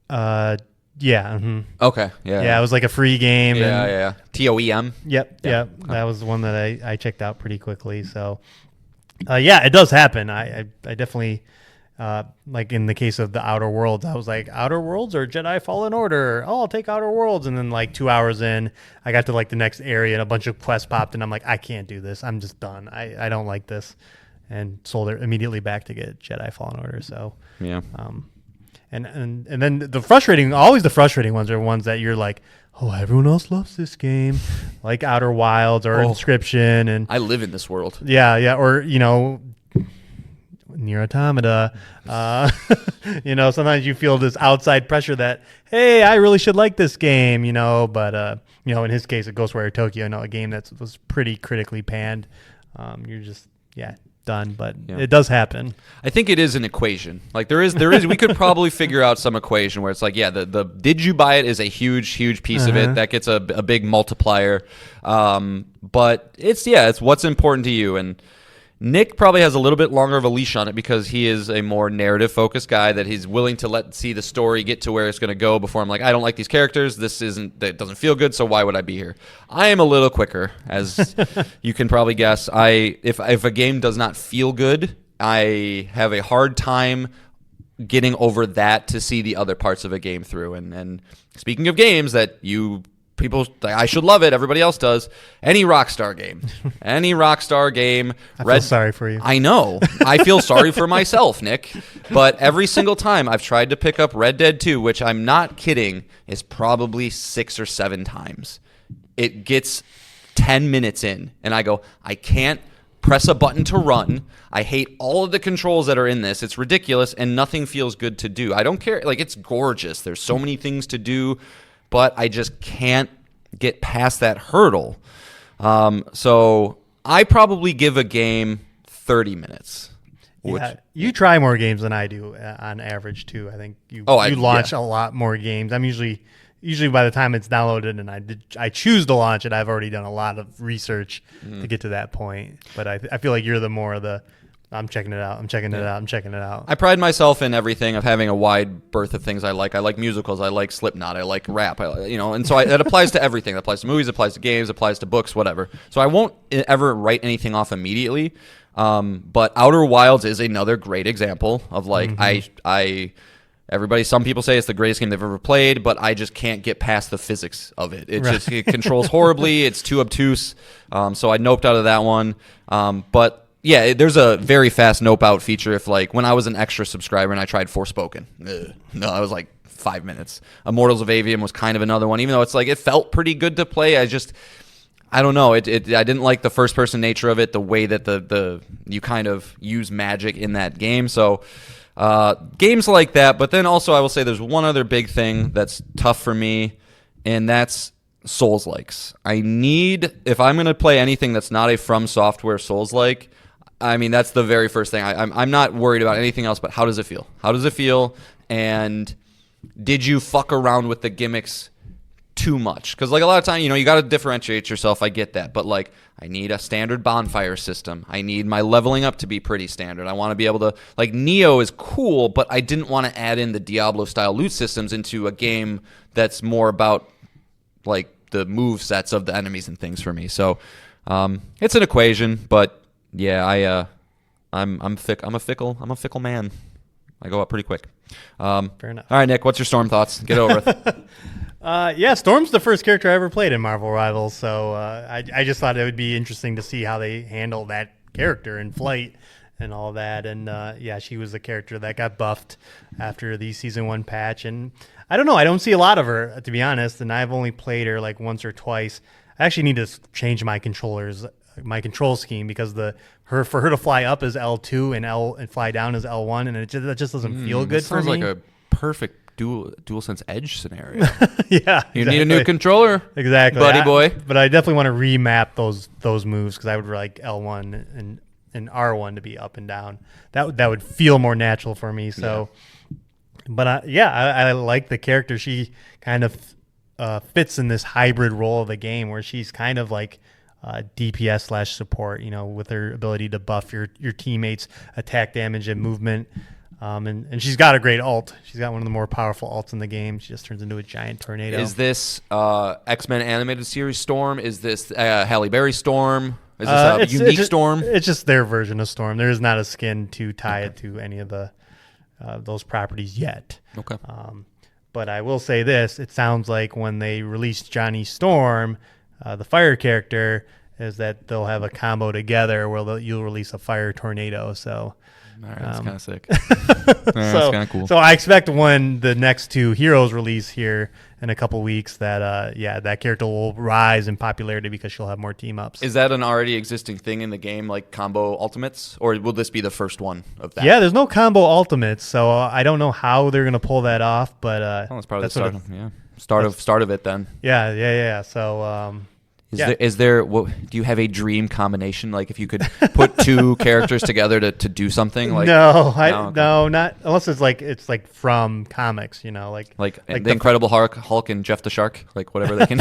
Yeah. Mm-hmm. Okay. Yeah. Yeah, it was like a free game. Yeah. TOEM? Yep. That was the one that I checked out pretty quickly. So, it does happen. I definitely... like in the case of the Outer Worlds, I was like, Outer Worlds or Jedi Fallen Order? Oh, I'll take Outer Worlds. And then 2 hours in, I got to the next area and a bunch of quests popped and I'm like, I can't do this. I'm just done. I don't like this. And sold it immediately back to get Jedi Fallen Order. So, yeah. And then the frustrating ones are ones that you're like, oh, everyone else loves this game, like Outer Wilds or Inscription. And I live in this world. Yeah. Or, Nier Automata. Sometimes you feel this outside pressure that, hey, I really should like this game, but in his case, it Ghostwire Tokyo, a game that was pretty critically panned. You're just, done, but it does happen. I think it is an equation. Like there is. We could probably figure out some equation where it's like, yeah, the did you buy it is a huge piece of it that gets a big multiplier. But it's what's important to you. And Nick probably has a little bit longer of a leash on it because he is a more narrative focused guy that he's willing to see the story get to where it's going to go before I'm like, I don't like these characters. That doesn't feel good. So why would I be here? I am a little quicker, as you can probably guess. If a game does not feel good, I have a hard time getting over that to see the other parts of a game through. And speaking of games that people, I should love it. Everybody else does. Any Rockstar game. I feel sorry for you. I know. I feel sorry for myself, Nick. But every single time I've tried to pick up Red Dead 2, which I'm not kidding, is probably 6 or 7 times. It gets 10 minutes in, and I go, I can't press a button to run. I hate all of the controls that are in this. It's ridiculous, and nothing feels good to do. I don't care. Like, it's gorgeous. There's so many things to do, but I just can't get past that hurdle. So I probably give a game 30 minutes. You try more games than I do on average too. I think you launch a lot more games. I'm usually by the time it's downloaded and I choose to launch it, I've already done a lot of research to get to that point. But I feel like you're the more of the I'm checking it out. I'm checking it out. I pride myself in everything of having a wide berth of things I like. I like musicals. I like Slipknot. I like rap. And so that applies to everything. That applies to movies. It applies to games. It applies to books. Whatever. So I won't ever write anything off immediately. But Outer Wilds is another great example of like some people say it's the greatest game they've ever played, but I just can't get past the physics of it. It controls horribly. It's too obtuse. So I noped out of that one. But yeah, there's a very fast nope out feature if like when I was an extra subscriber and I tried Forspoken. No, I was like 5 minutes. Immortals of Avium was kind of another one, even though it's like it felt pretty good to play. I don't know. I didn't like the first person nature of it, the way that you kind of use magic in that game. So games like that. But then also I will say there's one other big thing that's tough for me, and that's Souls-likes. If I'm going to play anything that's not a From Software Souls-like, I mean, that's the very first thing. I'm not worried about anything else, but how does it feel? How does it feel? And did you fuck around with the gimmicks too much? Because like a lot of time, you got to differentiate yourself. I get that. But like, I need a standard bonfire system. I need my leveling up to be pretty standard. I want to be able to, like, Neo is cool, but I didn't want to add in the Diablo-style loot systems into a game that's more about, like, the move sets of the enemies and things for me. So it's an equation, but yeah, I'm a fickle man. I go up pretty quick. Fair enough. All right, Nick, what's your Storm thoughts? Get over it. Storm's the first character I ever played in Marvel Rivals, so I just thought it would be interesting to see how they handle that character in flight and all that. And she was the character that got buffed after the Season 1 patch. And I don't know, I don't see a lot of her, to be honest, and I've only played her like once or twice. I actually need to change my control scheme because for her to fly up is L2 and fly down is L1, and that just doesn't feel good for me. Sounds like a perfect DualSense Edge scenario. Yeah, you need a new controller, exactly, buddy boy. But I definitely want to remap those moves because I would like L1 and R1 to be up and down. That would feel more natural for me. So, but I like the character. She kind of fits in this hybrid role of the game where she's kind of like DPS / support, with her ability to buff your teammates' attack damage and movement. And she's got a great ult. She's got one of the more powerful ults in the game. She just turns into a giant tornado. Is this X-Men animated series Storm? Is this Halle Berry Storm? Is this a unique Storm? It's just their version of Storm. There is not a skin to tie it to any of the those properties yet. Okay. But I will say this. It sounds like when they released Johnny Storm, the fire character, is that they'll have a combo together where you'll release a fire tornado. So, all right, that's kind of sick. That's kind of cool. So I expect when the next two heroes release here in a couple weeks that that character will rise in popularity because she'll have more team ups. Is that an already existing thing in the game, like combo ultimates, or will this be the first one of that? Yeah, there's no combo ultimates, so I don't know how they're gonna pull that off, but that's probably the start. Start of it then. Yeah. So Is there what do you have a dream combination? Like if you could put two characters together to do something like No, not unless it's like from comics, like the Incredible Hulk and Jeff the Shark, like whatever they can.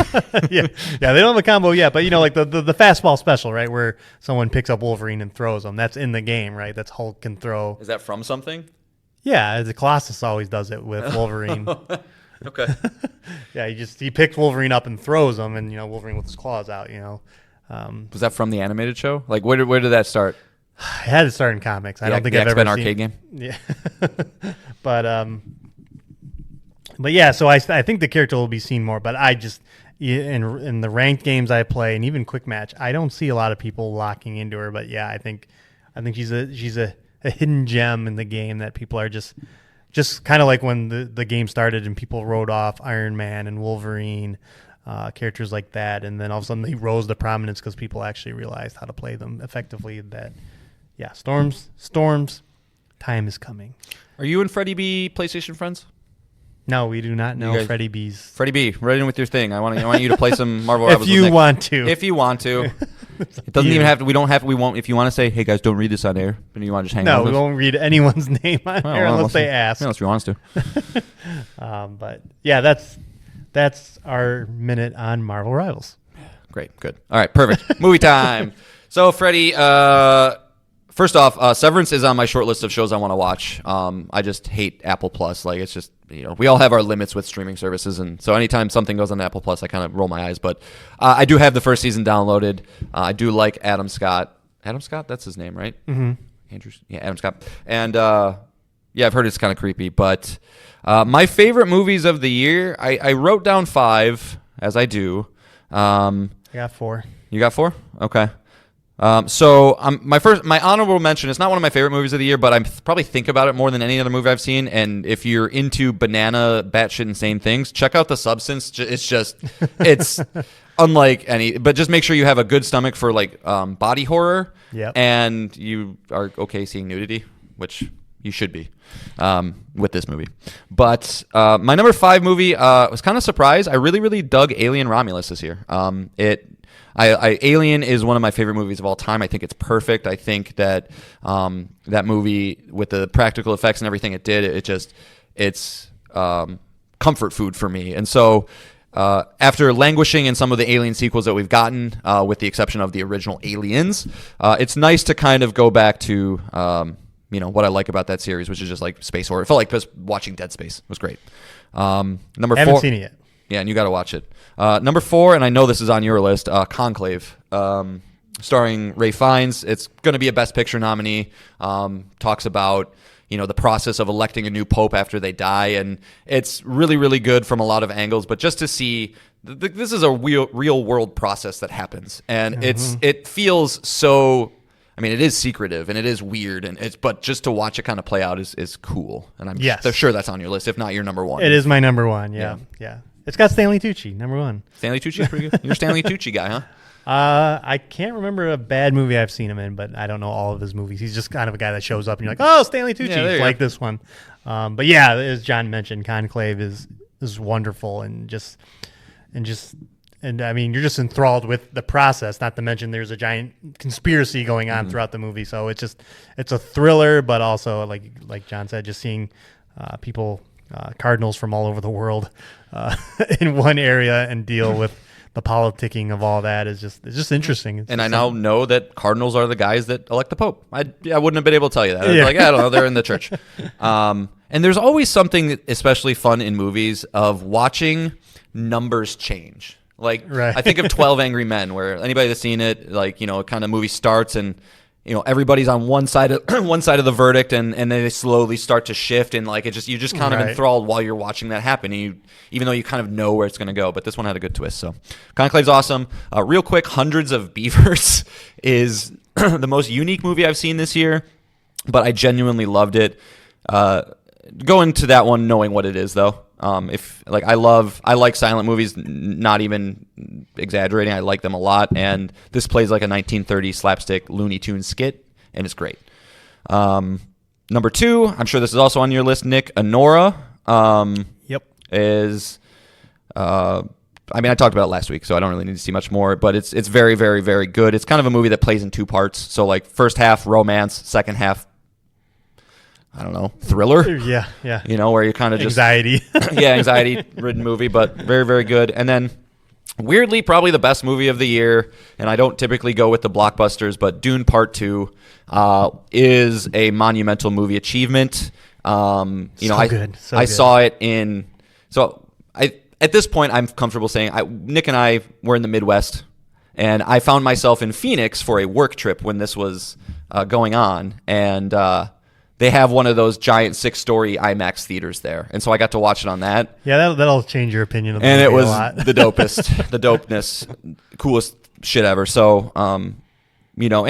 yeah, they don't have a combo yet, but like the fastball special, right, where someone picks up Wolverine and throws him. That's in the game, right? That's Hulk can throw. Is that from something? Yeah, the Colossus always does it with Wolverine. Okay. Yeah, he picks Wolverine up and throws him, and Wolverine with his claws out. Was that from the animated show? Like where did that start? It had to start in comics. I don't think I've ever seen arcade game. Yeah, but yeah. So I think the character will be seen more. But I just in the ranked games I play, and even quick match, I don't see a lot of people locking into her. But yeah, I think she's a hidden gem in the game that people are just kind of like when the game started and people wrote off Iron Man and Wolverine, characters like that, and then all of a sudden they rose to prominence because people actually realized how to play them effectively. That, yeah, Storm's time is coming. Are you and Freddie B PlayStation friends? No, we do not know Freddie B's. Freddie B, right in with your thing. I want you to play some Marvel Rivals. If you want to. If you want to. It doesn't even have to. We don't have. We won't. If you want to say, "Hey guys, don't read this on air," and you want to just hang out. No, with we us. won't read anyone's name on air unless they ask. Unless you want us to. But yeah, that's our minute on Marvel Rivals. Great, good. All right, perfect. Movie time. So, Freddie, first off, Severance is on my short list of shows I want to watch. I just hate Apple Plus. Like, it's just, we all have our limits with streaming services, and so anytime something goes on Apple Plus, I kind of roll my eyes. But I do have the first season downloaded. I do like Adam Scott. Adam Scott, that's his name, right? Mm-hmm. Andrews, yeah, Adam Scott. And yeah, I've heard it's kind of creepy. But my favorite movies of the year, I wrote down 5, as I do. I got 4. You got 4? Okay. So my honorable mention is not one of my favorite movies of the year, but I probably think about it more than any other movie I've seen. And if you're into banana, batshit insane things, check out The Substance. It's unlike any. But just make sure you have a good stomach for like body horror. Yep. And you are okay seeing nudity, which you should be with this movie. But my number 5 movie was kind of surprised. I really, really dug Alien Romulus this year. Alien is one of my favorite movies of all time. I think it's perfect. I think that that movie, with the practical effects and everything it did, it's comfort food for me. And so after languishing in some of the Alien sequels that we've gotten, with the exception of the original Aliens, it's nice to kind of go back to what I like about that series, which is just like space horror. It felt like just watching Dead Space. It was great. Number 4. Haven't seen it yet. Yeah, and you got to watch it. Number 4, and I know this is on your list, Conclave, starring Ray Fiennes. It's going to be a Best Picture nominee. Talks about the process of electing a new pope after they die, and it's really, really good from a lot of angles. But just to see, this is a real world process that happens, and it feels so. I mean, it is secretive and it is weird, but just to watch it kind of play out is cool. And I'm sure that's on your list, if not your number 1. It is my number 1. Yeah. It's got Stanley Tucci, number 1. Stanley Tucci's pretty good. You're a Stanley Tucci guy, huh? I can't remember a bad movie I've seen him in, but I don't know all of his movies. He's just kind of a guy that shows up and you're like, oh, Stanley Tucci. Yeah, like this one. But yeah, as John mentioned, Conclave is wonderful and I mean, you're just enthralled with the process, not to mention there's a giant conspiracy going on throughout the movie. So it's a thriller, but also like John said, just seeing people, cardinals from all over the world in one area and deal with the politicking of all that it's just interesting. I now know that cardinals are the guys that elect the pope. I wouldn't have been able to tell you that. I was like, I don't know, they're in the church. And there's always something especially fun in movies of watching numbers change. Like, right. I think of 12 Angry Men, where anybody that's seen it, kind of movie starts and, everybody's on one side of the verdict, and then they slowly start to shift, and you're just kind of enthralled while you're watching that happen, even though you kind of know where it's going to go. But this one had a good twist. So, Conclave's awesome. Real quick, Hundreds of Beavers is the most unique movie I've seen this year, but I genuinely loved it. Go into that one knowing what it is, though. I like silent movies, not even exaggerating. I like them a lot, and this plays like a 1930s slapstick Looney Tunes skit, and it's great. Number 2, I'm sure this is also on your list, Nick. Anora. Yep. Is I mean, I talked about it last week, so I don't really need to see much more. But it's very, very, very good. It's kind of a movie that plays in two parts. So like first half romance, second half, I don't know, thriller. Yeah. You know, where you kind of just Anxiety. yeah, anxiety-ridden movie, but very, very good. And then weirdly, probably the best movie of the year. And I don't typically go with the blockbusters, but Dune Part 2 is a monumental movie achievement. Good. I saw it in. So at this point, I'm comfortable saying Nick and I were in the Midwest, and I found myself in Phoenix for a work trip when this was going on, and they have one of those giant 6-story IMAX theaters there, and so I got to watch it on that. Yeah, that'll change your opinion of the and movie it was a lot. the dopest, the dopeness, coolest shit ever. So, and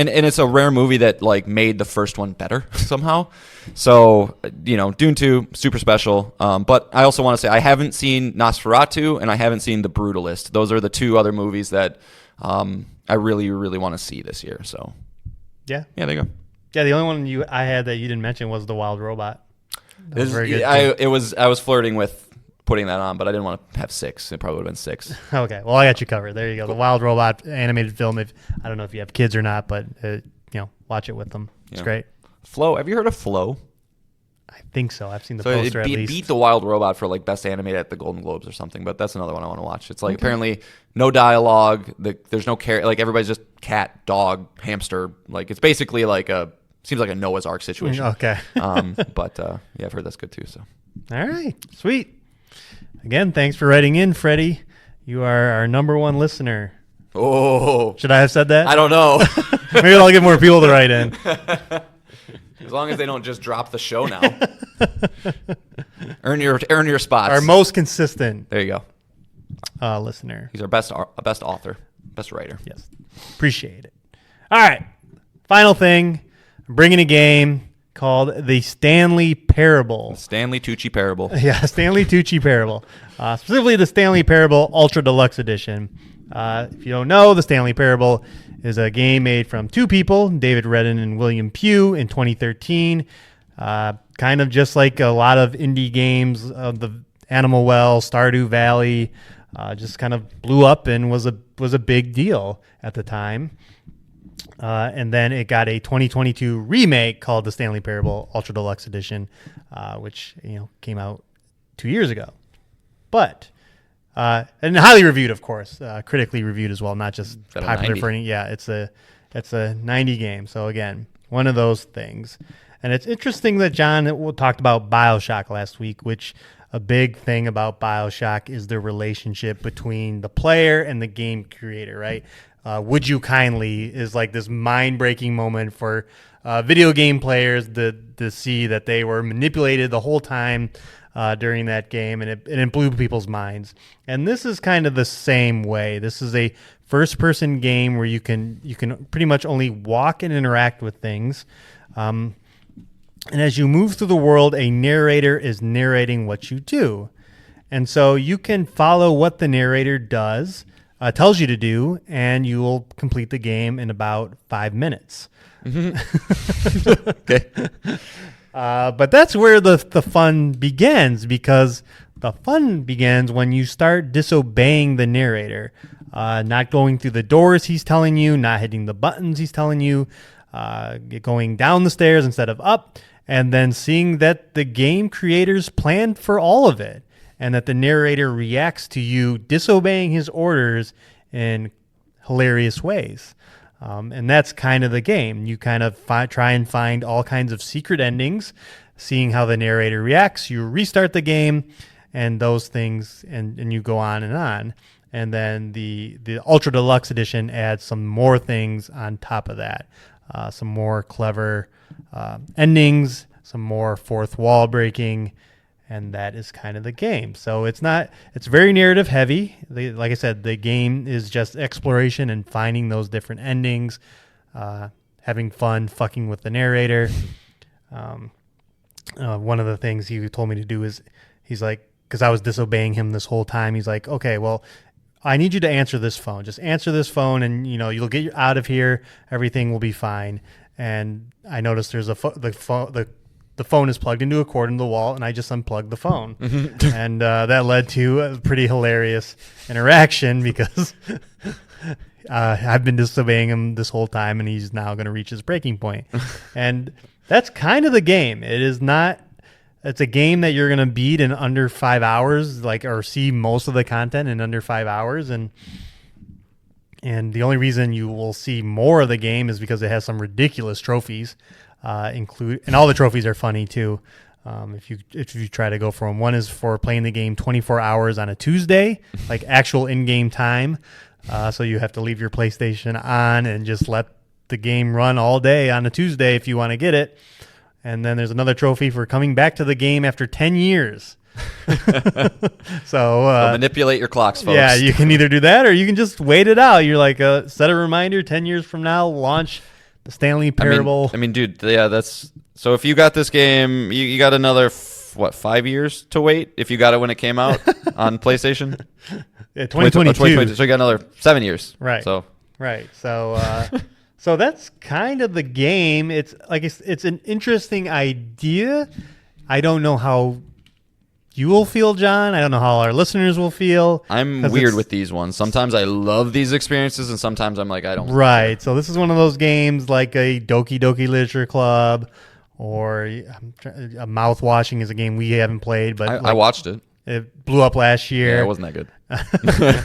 it's a rare movie that like made the first one better somehow. So, Dune 2, super special. But I also want to say I haven't seen Nosferatu and I haven't seen The Brutalist. Those are the two other movies that I really, really want to see this year. So, yeah, there you go. Yeah, the only one I had that you didn't mention was The Wild Robot. That was very good. I was flirting with putting that on, but I didn't want to have 6. It probably would have been 6. Okay, well, I got you covered. There you go. The Wild Robot animated film. I don't know if you have kids or not, but watch it with them. It's great. Flow. Have you heard of Flow? I think so. I've seen the So poster it at least. beat The Wild Robot for like best animated at the Golden Globes or something, but that's another one I want to watch. It's like apparently no dialogue. There's no care. Like everybody's just cat, dog, hamster. Like it's basically like seems like a Noah's Ark situation. Okay. But I've heard that's good too. So all right, sweet. Again, thanks for writing in, Freddie. You are our number one listener. oh, Should I have said that? I don't know. Maybe I'll get more people to write in. As long as they don't just drop the show now. earn your spots. Our most consistent There you go. listener. He's our best author, best writer. Yes. Appreciate it. All right. Final thing. I'm bringing a game called the Stanley Parable. Stanley Tucci Parable. Yeah, Stanley Tucci Parable. Specifically the Stanley Parable Ultra Deluxe Edition. If you don't know, the Stanley Parable is a game made from two people, David Redden and William Pugh, in 2013. Kind of just like a lot of indie games of the Animal Well, Stardew Valley, just kind of blew up and was a big deal at the time. And then it got a 2022 remake called the Stanley Parable Ultra Deluxe Edition, which came out 2 years ago. But and highly reviewed, of course, critically reviewed as well, not just that a popular 90? for any. Yeah, it's a 90 game. So again, one of those things. And it's interesting that John talked about BioShock last week, which a big thing about BioShock is the relationship between the player and the game creator, right? Would You Kindly is like this mind-breaking moment for video game players to see that they were manipulated the whole time during that game, and it blew people's minds. And this is kind of the same way. This is a first-person game where you can pretty much only walk and interact with things. And as you move through the world, a narrator is narrating what you do. And so you can follow what the narrator does, tells you to do, and you will complete the game in about 5 minutes. Mm-hmm. Okay. But that's where the fun begins, because the fun begins when you start disobeying the narrator, not going through the doors he's telling you, not hitting the buttons he's telling you, going down the stairs instead of up, and then seeing that the game creators planned for all of it, and that the narrator reacts to you disobeying his orders in hilarious ways. And that's kind of the game. You kind of try and find all kinds of secret endings, seeing how the narrator reacts. You restart the game and those things, and you go on and on. And then the Ultra Deluxe Edition adds some more things on top of that. Some more clever endings, some more fourth wall breaking, and that is kind of the game. So it's very narrative heavy. Like I said, the game is just exploration and finding those different endings, having fun, fucking with the narrator. One of the things he told me to do is, he's like, because I was disobeying him this whole time, he's like, okay, well, I need you to answer this phone. Just answer this phone, and you'll get out of here. Everything will be fine. And I noticed there's the the phone is plugged into a cord into the wall, and I just unplugged the phone. And that led to a pretty hilarious interaction because I've been disobeying him this whole time, and he's now going to reach his breaking point. And that's kind of the game. It is not. It's a game that you're going to beat in under 5 hours, or see most of the content in under 5 hours. And the only reason you will see more of the game is because it has some ridiculous trophies, and all the trophies are funny too. If you try to go for them, one is for playing the game 24 hours on a Tuesday, like actual in-game time. So you have to leave your PlayStation on and just let the game run all day on a Tuesday if you want to get it. And then there's another trophy for coming back to the game after 10 years. So manipulate your clocks, folks. Yeah, you can either do that or you can just wait it out. You're like, set a reminder 10 years from now, launch the Stanley Parable. I mean, dude, yeah, that's so if you got this game, you got another 5 years to wait if you got it when it came out on PlayStation. Yeah, 2022. So you got another 7 years. Right. So so that's kind of the game. It's an interesting idea. I don't know how you will feel, John. I don't know how our listeners will feel. I'm weird with these ones. Sometimes I love these experiences, and sometimes I'm like, I don't. Right. So this is one of those games like a Doki Doki Literature Club, or a Mouth Washing is a game we haven't played, but I watched it. It blew up last year. Yeah, it wasn't that good.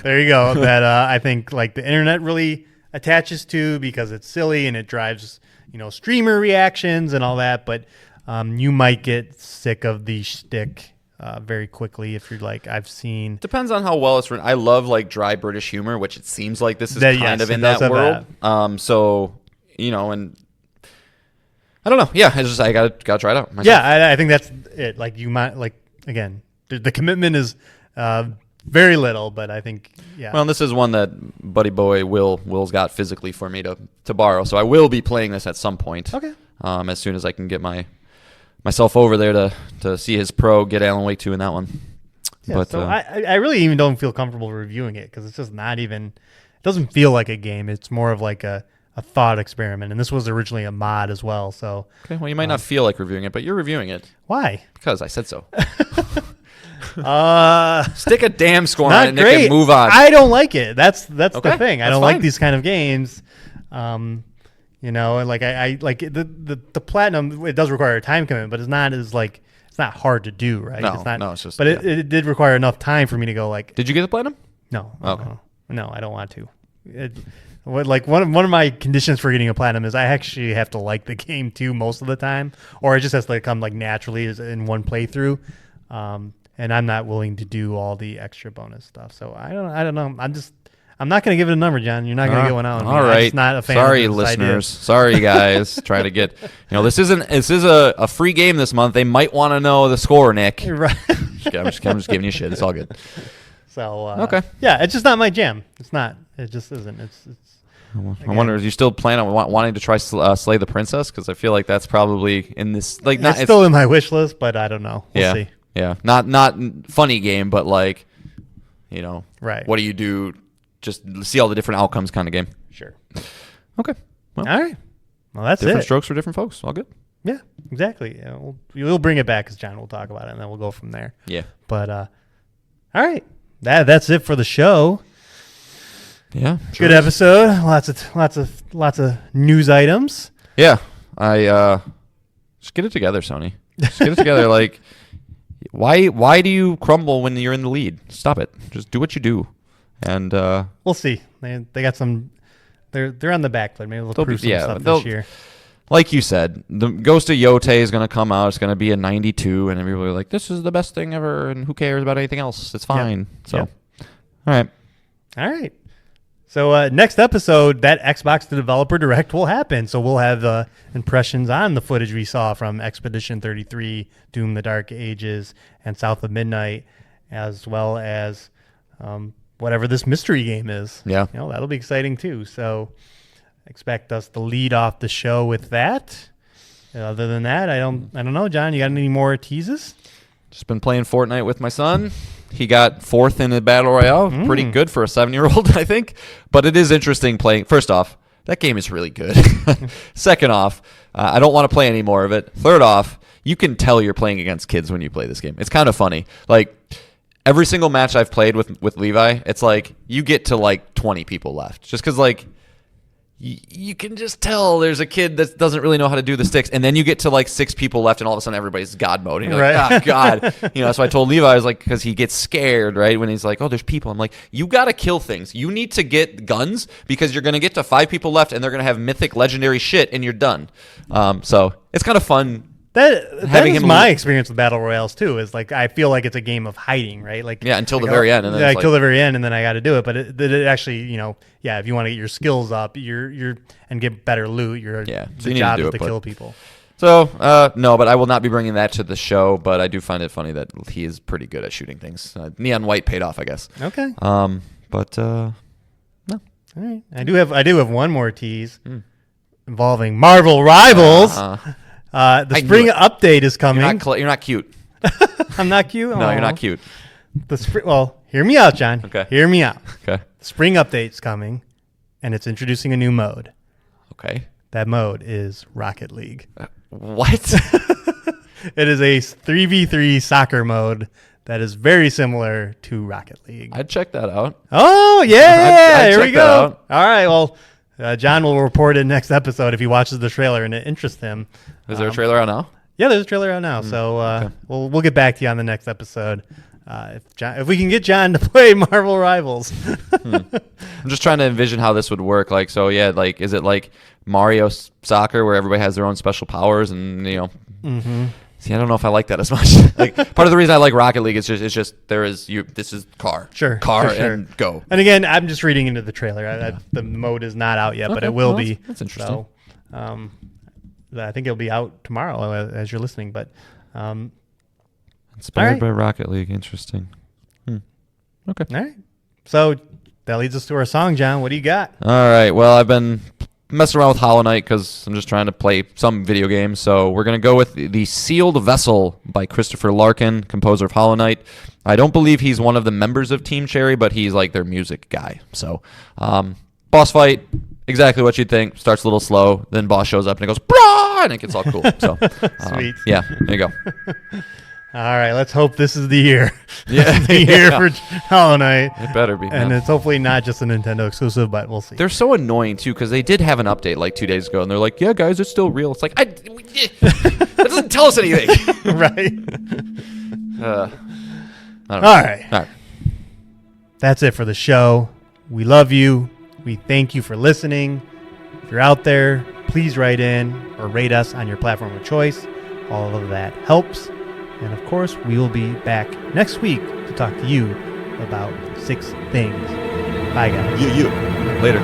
There you go. That I think the internet really attaches to because it's silly and it drives streamer reactions and all that. But you might get sick of the shtick very quickly if you're like I've seen. Depends on how well it's written. I love dry British humor, which it seems like this is kind of in that world. So and I don't know. Yeah, it's just I gotta try it out myself. Yeah, I think that's it. Like you might again. The commitment is very little, but I think, yeah. Well, this is one that Buddy Boy Will's got physically for me to borrow, so I will be playing this at some point. Okay. As soon as I can get myself over there to see his pro, get Alan Wake 2 in that one. Yeah, but so I really even don't feel comfortable reviewing it because it's just not even. It doesn't feel like a game. It's more of like a thought experiment, and this was originally a mod as well. So okay, well, you might not feel like reviewing it, but you're reviewing it. Why? Because I said so. Stick a damn score on it and great. Nick, and move on. I don't like it. That's okay, the thing. I don't fine. like these kind of games. And like I like the platinum. It does require a time commitment, but it's not as it's not hard to do, right? No, it's not. No, it's just. But it did require enough time for me to go like. Did you get the platinum? No. Okay. No, I don't want to. One of my conditions for getting a platinum is I actually have to like the game too most of the time, or it just has to come naturally as in one playthrough. And I'm not willing to do all the extra bonus stuff. So I don't know. I'm not going to give it a number, John. You're not going to get one out. All right. I'm just not a fan. Sorry, of this listeners. idea. Sorry, guys. Trying to get. This is a free game this month. They might want to know the score, Nick. Right. I'm just giving you shit. It's all good. So okay. Yeah, it's just not my jam. It's not. It just isn't. It's. I wonder, are you still planning on wanting to try Slay the Princess? Because I feel like that's probably in this. It's still in my wish list, but I don't know. We'll see. Yeah, not funny game, but right. What do you do? Just see all the different outcomes kind of game. Sure. Okay. Well, all right. Well, that's different it. strokes for different folks. All good. Yeah, exactly. Yeah, we'll bring it back, as John will talk about it, and then we'll go from there. Yeah. But all right, that's it for the show. Yeah. Good episode. Lots of news items. Yeah. I just get it together, Sony. Just get it together. Why do you crumble when you're in the lead? Stop it. Just do what you do. And we'll see. They got some. They're on the back foot. Maybe they'll prove some stuff this year. Like you said, the Ghost of Yote is going to come out. It's going to be a 92, and everybody like, this is the best thing ever, and who cares about anything else? It's fine. So, all right. So next episode, that Xbox Developer Direct will happen. So we'll have impressions on the footage we saw from Expedition 33, Doom: The Dark Ages, and South of Midnight, as well as whatever this mystery game is. Yeah. That'll be exciting too. So expect us to lead off the show with that. Other than that, I don't know, John. You got any more teases? Just been playing Fortnite with my son. He got 4th in the Battle Royale. Pretty good for a 7-year-old, I think. But it is interesting playing. First off, that game is really good. Second off, I don't want to play any more of it. Third off, you can tell you're playing against kids when you play this game. It's kind of funny. Like every single match I've played with Levi, it's like you get to like 20 people left, just because like you can just tell there's a kid that doesn't really know how to do the sticks, and then you get to like 6 people left, and all of a sudden everybody's God mode. And you're like, oh God, So I told Levi, I was like, because he gets scared, right? When he's like, oh, there's people. I'm like, you got to kill things. You need to get guns because you're gonna get to 5 people left, and they're gonna have mythic, legendary shit, and you're done. So it's kind of fun. That is my experience with battle royales too. Is like I feel like it's a game of hiding, right? Like until the very end, and then until the very end, and then I got to do it. But it actually, if you want to get your skills up, you're and get better loot, so the job is to kill people. So no, but I will not be bringing that to the show. But I do find it funny that he is pretty good at shooting things. Neon White paid off, I guess. Okay. But no. All right. I do have one more tease involving Marvel Rivals. The spring update is coming. You're not cute. I'm not cute? No, you're not cute. Well, hear me out, John. Okay. Hear me out. Okay. The spring update's coming, and it's introducing a new mode. Okay. That mode is Rocket League. What? It is a 3v3 soccer mode that is very similar to Rocket League. I'd check that out. Oh, yeah. I'd Here we check go. that out. All right, well, John will report in next episode if he watches the trailer and it interests him. Is there a trailer out now? Yeah, there's a trailer out now. So okay. we'll get back to you on the next episode. If we can get John to play Marvel Rivals. I'm just trying to envision how this would work. Like, so yeah, like, is it like Mario Soccer where everybody has their own special powers and, Mm-hmm. See, I don't know if I like that as much. Like, part of the reason I like Rocket League is just this is car. Sure. And go. And again, I'm just reading into the trailer. The mode is not out yet, but it will be. That's interesting. So, I think it'll be out tomorrow as you're listening. But inspired by Rocket League, interesting. Okay. All right. So that leads us to our song, John. What do you got? All right. Well, I've been messing around with Hollow Knight because I'm just trying to play some video games. So we're going to go with the Sealed Vessel by Christopher Larkin, composer of Hollow Knight. I don't believe he's one of the members of Team Cherry, but he's like their music guy. So boss fight, exactly what you'd think. Starts a little slow, then boss shows up and it goes, brah, and it gets all cool. So Sweet. Yeah, there you go. All right, let's hope this is the year. Yeah, the year for Hollow Knight. It better be. And it's hopefully not just a Nintendo exclusive, but we'll see. They're so annoying too because they did have an update like 2 days ago, and they're like, "Yeah, guys, it's still real." It's like, that doesn't tell us anything, right? I don't know. All right. That's it for the show. We love you. We thank you for listening. If you're out there, please write in or rate us on your platform of choice. All of that helps. And of course, we will be back next week to talk to you about 6 things. Bye, guys. You. Later.